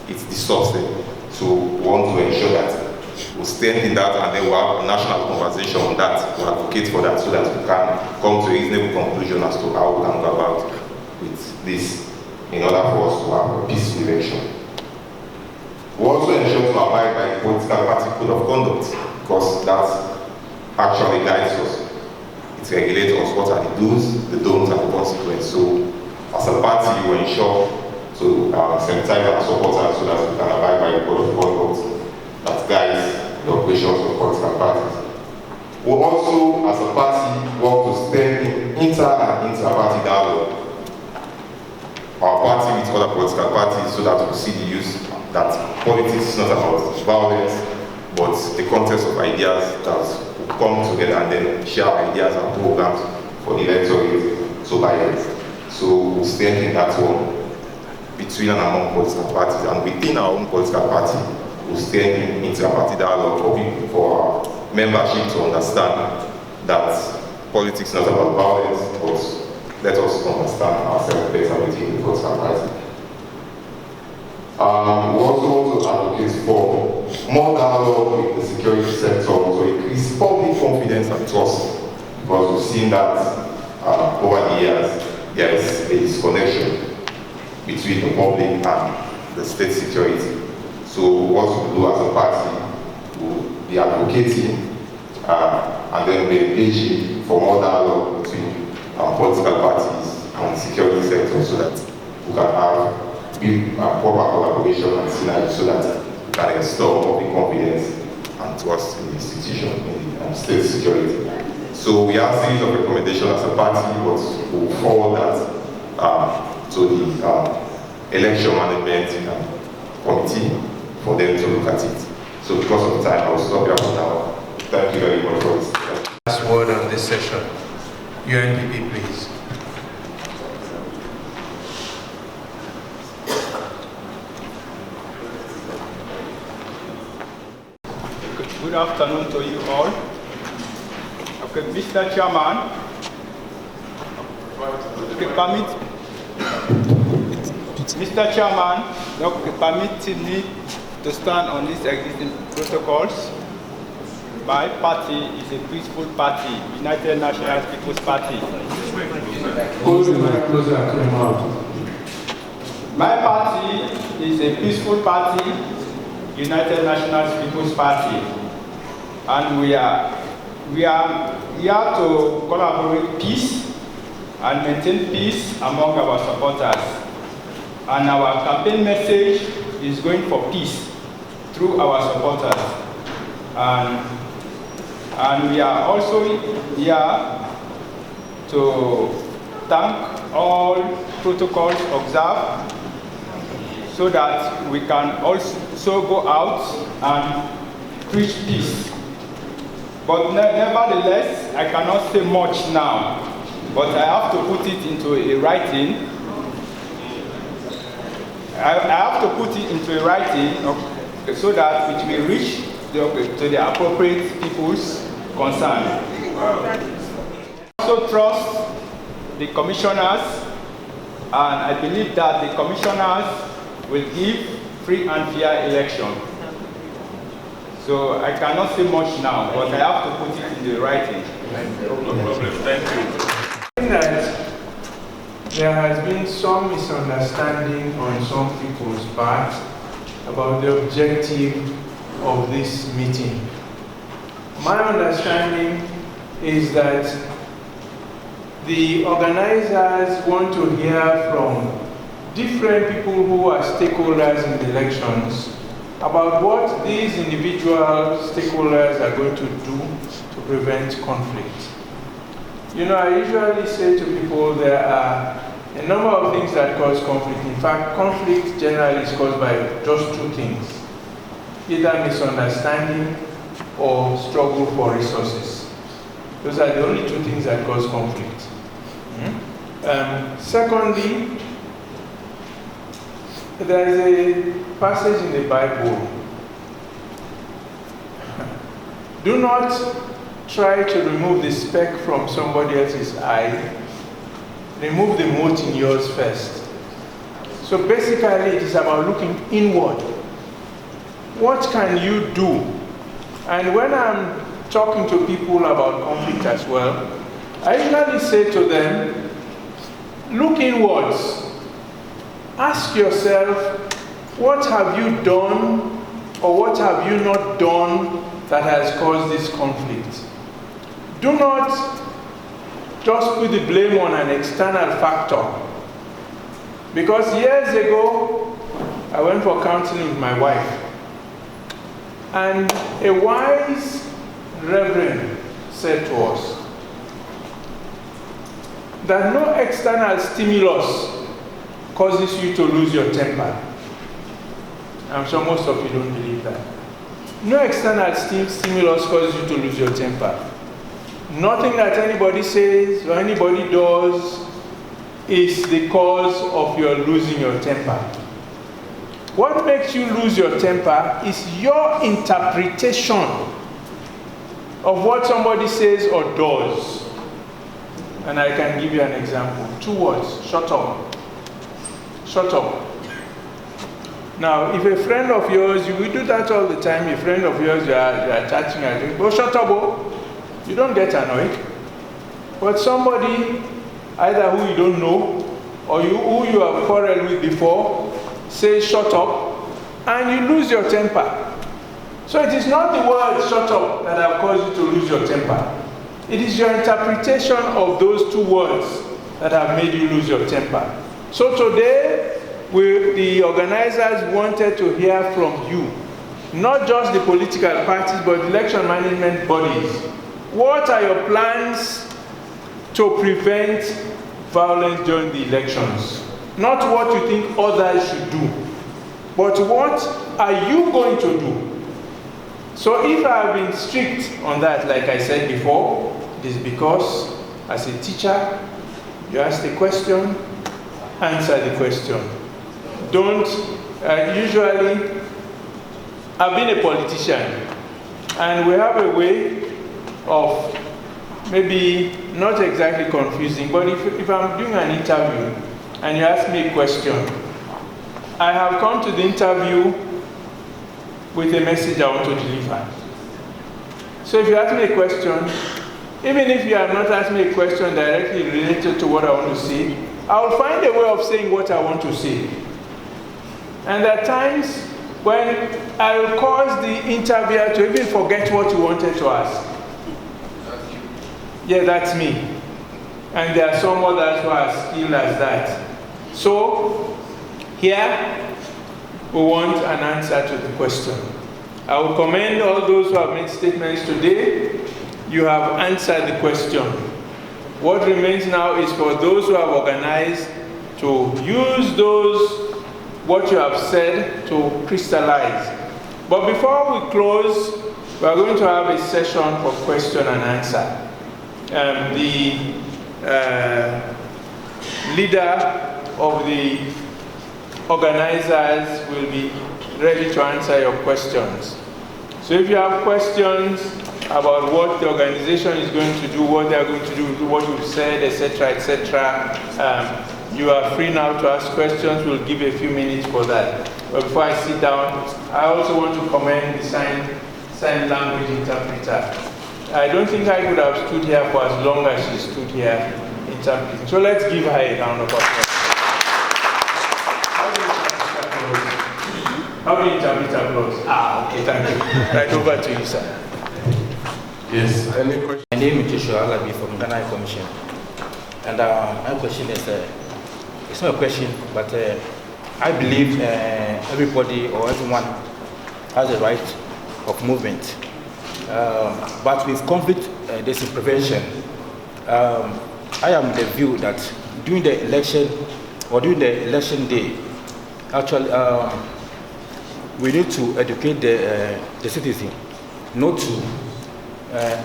it disturbs them. So we want to ensure that we strengthen that and then we'll have a national conversation on that, we'll advocate for that so that we can come to a reasonable conclusion as to how we can go about with this in order for us to have a peaceful election. We also ensure to abide by the political party code of conduct because that actually guides us. It regulates us what are the do's, the don'ts, and the consequences. So as a party, we ensure to sensitize our supporters so that we can abide by the code of conduct that guides the operations of political parties. We also, as a party, work to strengthen inter- and inter-party dialogue. Our party with other political parties so that we see the use that politics is not about violence, but the context of ideas that will come together and then share ideas and programs for the electorate to buy it. So we strengthen that one between and among political parties, and within our own political party, we strengthen inter-party dialogue for people, for our membership to understand that politics is not about violence, but let us understand ourselves better within the political party. We also advocate for more dialogue with the security sector to increase public confidence and trust, because we've seen that over the years there is a disconnection between the public and the state security. So what we do as a party, we'll be advocating and then be engaging for more dialogue between political parties and the security sector so that we can have proper collaboration and synergy so that we can restore public confidence and trust in the institution, in the state security. So we have a series of recommendations as a party, but we'll forward that to the election management committee for them to look at it. So because of time, I will stop here for now. Thank you very much for this. Last word on this session. UNPP, please. Good afternoon to you all. Okay, Mr. Chairman, Mr. Chairman, permit me to stand on these existing protocols. My party is a peaceful party, United National People's Party. My party is a peaceful party, United National People's Party. And we are here to collaborate peace and maintain peace among our supporters. And our campaign message is going for peace through our supporters. And we are also here to thank all protocols observed so that we can also go out and preach peace. But nevertheless, I cannot say much now but I have to put it into a writing. I have to put it into a writing so that it will reach to the appropriate people's concerned. I also trust the commissioners, and I believe that the commissioners will give free and fair election. So I cannot say much now, but I have to put it in the writing. No problem. Thank you. I think that there has been some misunderstanding on some people's part about the objective of this meeting. My understanding is that the organizers want to hear from different people who are stakeholders in the elections about what these individual stakeholders are going to do to prevent conflict. You know, I usually say to people there are a number of things that cause conflict. In fact, conflict generally is caused by just two things: either misunderstanding or struggle for resources. Those are the only two things that cause conflict. Secondly, there is a passage in the Bible. Do not try to remove the speck from somebody else's eye. Remove the mote in yours first. So basically, it is about looking inward. What can you do? And when I'm talking to people about conflict as well, I usually say to them, look inwards. Ask yourself, what have you done or what have you not done that has caused this conflict? Do not just put the blame on an external factor. Because years ago, I went for counseling with my wife. And a wise reverend said to us that no external stimulus causes you to lose your temper. I'm sure most of you don't believe that. No external stimulus causes you to lose your temper. Nothing that anybody says or anybody does is the cause of your losing your temper. What makes you lose your temper is your interpretation of what somebody says or does. And I can give you an example. 2 words: shut up. Shut up. Now, if a friend of yours, you will do that all the time, a friend of yours, you are touching and go, shut up, oh. You don't get annoyed. But somebody, either who you don't know or who you have quarreled with before, says shut up, and you lose your temper. So it is not the word shut up that have caused you to lose your temper. It is your interpretation of those 2 words that have made you lose your temper. So today, the organizers wanted to hear from you, not just the political parties, but the election management bodies. What are your plans to prevent violence during the elections? Not what you think others should do, but what are you going to do? So if I have been strict on that, like I said before, it is because as a teacher, you ask the question, answer the question. Don't, usually, I've been a politician, and we have a way of maybe not exactly confusing, but if I'm doing an interview and you ask me a question, I have come to the interview with a message I want to deliver. So if you ask me a question, even if you have not asked me a question directly related to what I want to say, I will find a way of saying what I want to say. And there are times when I will cause the interviewer to even forget what you wanted to ask. Yeah, that's me. And there are some others who are skilled as that. So, here, we want an answer to the question. I will commend all those who have made statements today. You have answered the question. What remains now is for those who have organized to use what you have said to crystallize. But before we close, we are going to have a session for question and answer. The leader of the organizers will be ready to answer your questions. So if you have questions about what the organization is going to do, what they are going to do, what you've said, etc., etc., you are free now to ask questions. We'll give a few minutes for that. But before I sit down, I also want to commend the sign language interpreter. I don't think I could have stood here for as long as she stood here interpreting. So let's give her a round of applause. How do you interpret applause? Okay, thank you. Right, over to you, sir. Yes, any question? My name is Joshua Alabi from Ghana High Commission. And my question is, it's not a question, but I believe everybody or everyone has a right of movement. But with conflict prevention, I am the view that during the election or during the election day, actually, we need to educate the citizen not to,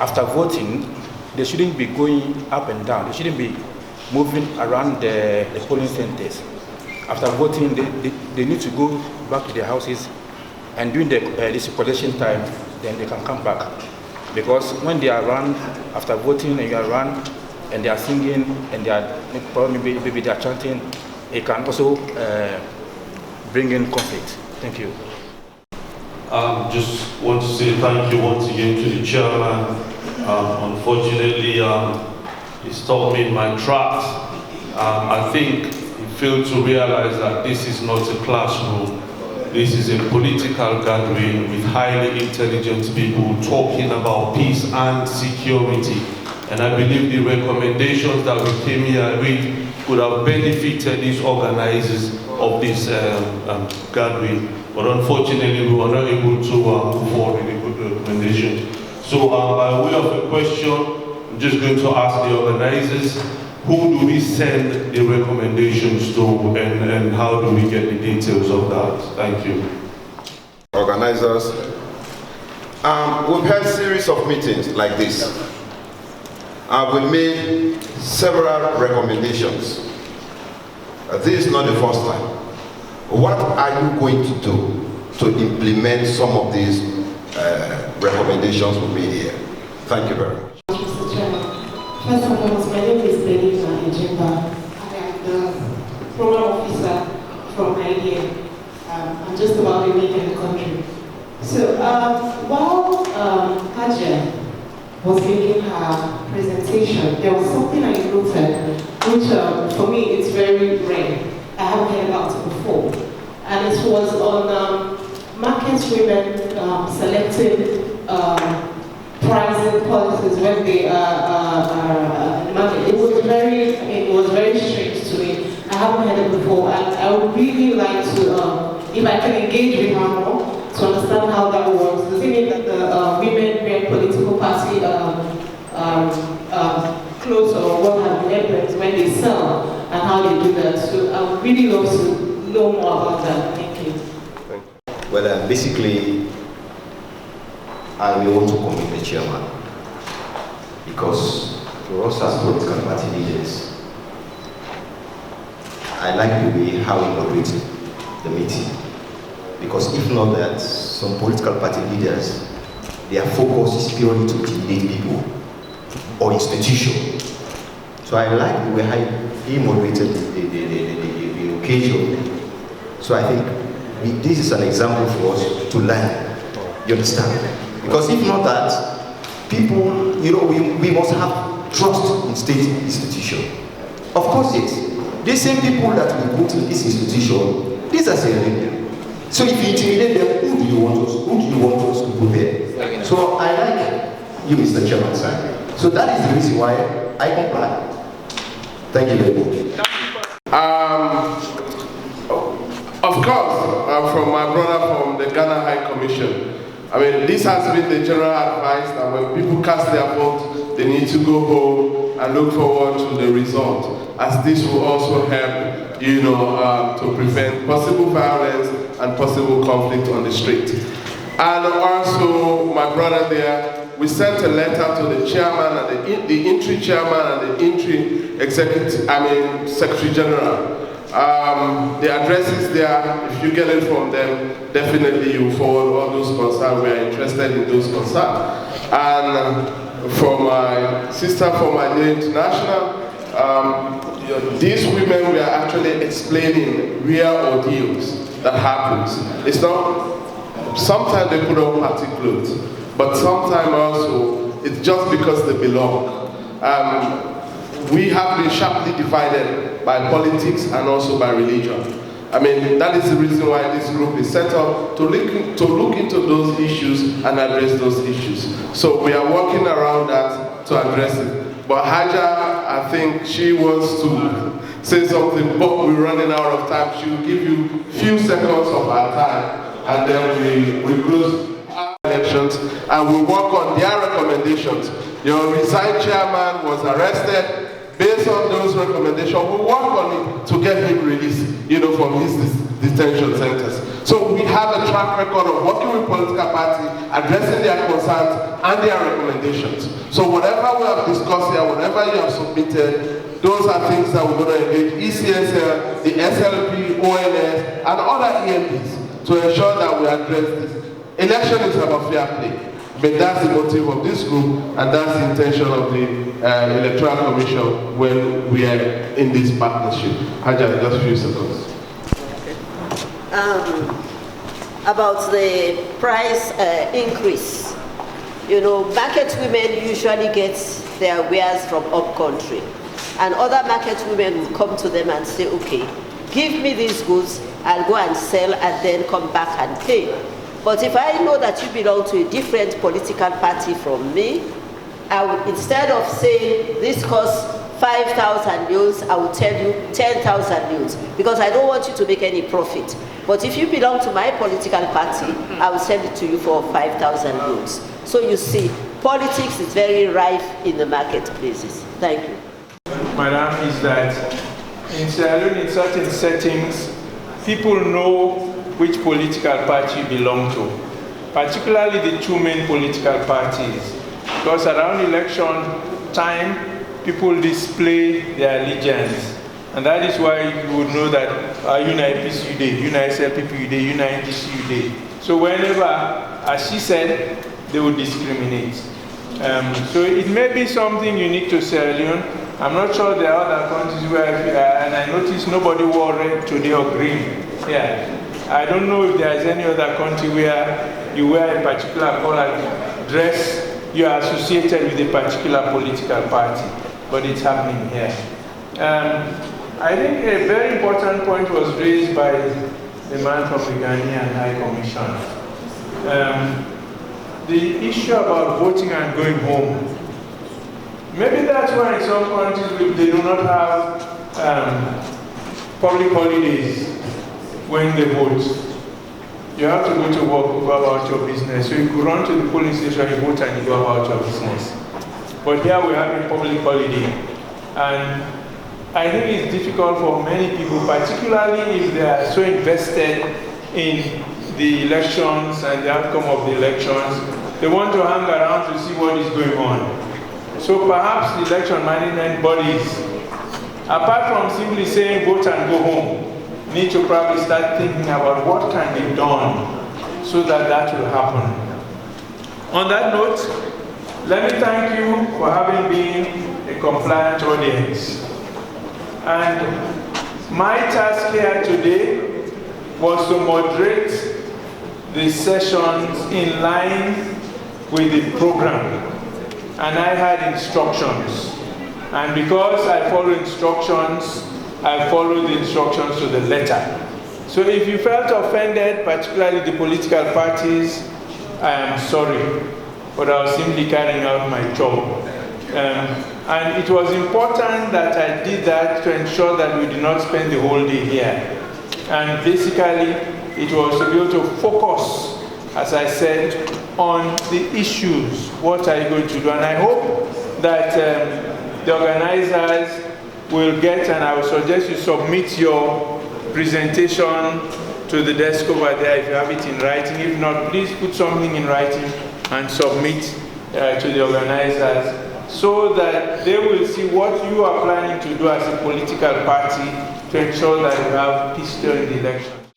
after voting, they shouldn't be going up and down. They shouldn't be moving around the polling centers. After voting, they need to go back to their houses, and during this collection time, then they can come back. Because when they are around, after voting and you are around, and they are singing, and they are probably maybe they are chanting, it can also bring in conflict. Thank you. Just want to say thank you once again to the chairman. Unfortunately, he stopped me in my tracks. I think he failed to realize that this is not a classroom. This is a political gathering with highly intelligent people talking about peace and security. And I believe the recommendations that we came here with could have benefited these organizers of this gathering. But unfortunately, we were not able to move forward with a good recommendation. So by way of a question, I'm just going to ask the organizers, who do we send the recommendations to, and how do we get the details of that? Thank you. Organizers, we've had a series of meetings like this. We made several recommendations. This is not the first time. What are you going to do to implement some of these recommendations we made here? Thank you very much. Mr. Chairman, first and foremost, my name is Leone, and I am the program officer from IDEA. I'm just about a week in the country. So while Haja was making her presentation, there was something I noted, which for me it's very rare. I haven't heard about it before. And it was on market women selecting pricing policies when they market. It was very strange to me. I haven't heard it before, and I would really like to, if I can engage with her more, to understand how that works. Does it mean that the women wear political party clothes or what have you, aprons when they sell, and how they do that? So I would really love to know more about that. Thank you. Well, basically, I may want to commend the chairman, because for us as political party leaders, I like the way how he moderated the meeting. Because if not that, some political party leaders, their focus is purely to intimidate people or institutions. So I like the way how he moderated the occasion. So I think this is an example for us to learn. You understand? Because if not that, people, we must have trust in state institutions. Of course, yes. These same people that we put in this institution, these are Syrians. So if you intimidate them, who do you want us to put there? So I like you, Mr. Chairman, sir. So that is the reason why I comply. Thank you very much. Of course, from my brother from the Ghana High Commission, I mean, this has been the general advice that when people cast their vote, they need to go home and look forward to the result, as this will also help, to prevent possible violence and possible conflict on the street. And also, my brother there, we sent a letter to the chairman and the interim chairman and the interim secretary general. The addresses there, if you get it from them, definitely you forward all those concerns. We are interested in those concerns. And for my sister from Idea International, these women were actually explaining real ordeals that happens. It's not, sometimes they put on party clothes, but sometimes also it's just because they belong. We have been sharply divided by politics and also by religion. I mean, that is the reason why this group is set up to look into those issues and address those issues. So we are working around that to address it. But Haja, I think she wants to say something, but we're running out of time. She will give you a few seconds of our time, and then we close our elections, and we work on their recommendations. Your resigned chairman was arrested. Based on those recommendations, we work on it to get him released, from his detention centers. So we have a track record of working with political parties, addressing their concerns and their recommendations. So whatever we have discussed here, whatever you have submitted, those are things that we're going to engage ECSL, the SLP, ONS, and other EMPs to ensure that we address this. Election is about fair play. But that's the motive of this group, and that's the intention of the Electoral Commission when we are in this partnership. Haja, just a few seconds. About the price increase. Market women usually get their wares from up country, and other market women will come to them and say, okay, give me these goods, I'll go and sell and then come back and pay. But if I know that you belong to a different political party from me, I would, instead of saying this costs 5,000 loans, I will tell you 10,000 loans, because I don't want you to make any profit. But if you belong to my political party, I will sell it to you for 5,000 loans. So you see, politics is very rife in the marketplaces. Thank you. Madam, is that in Sierra Leone, in certain settings, people know which political party you belong to, particularly the two main political parties. Because around election time, people display their allegiance. And that is why you would know that UNIPC you did, UNISLPP you did, UNIDC you did. So whenever, as she said, they would discriminate. So it may be something unique to Sierra Leone. I'm not sure there are other countries where, and I noticed nobody wore red today or green. Yeah. I don't know if there is any other country where you wear a particular color dress, you are associated with a particular political party, but it's happening here. I think a very important point was raised by the man from the Ghanaian High Commission. The issue about voting and going home. Maybe that's why in some countries they do not have public holidays when they vote. You have to go to work, go about your business. So you could run to the polling station, you vote and you go about your business. But here we have a public holiday. And I think it's difficult for many people, particularly if they are so invested in the elections and the outcome of the elections. They want to hang around to see what is going on. So perhaps the election management bodies, apart from simply saying vote and go home, need to probably start thinking about what can be done so that that will happen. On that note, let me thank you for having been a compliant audience. And my task here today was to moderate the sessions in line with the program. And I had instructions. And because I follow instructions, I follow the instructions to the letter. So if you felt offended, particularly the political parties, I am sorry, but I was simply carrying out my job. And it was important that I did that to ensure that we did not spend the whole day here. And basically, it was to be able to focus, as I said, on the issues. What are you going to do? And I hope that the organizers will get, and I would suggest you submit your presentation to the desk over there if you have it in writing. If not, please put something in writing and submit to the organizers, so that they will see what you are planning to do as a political party to ensure that you have peace during the election.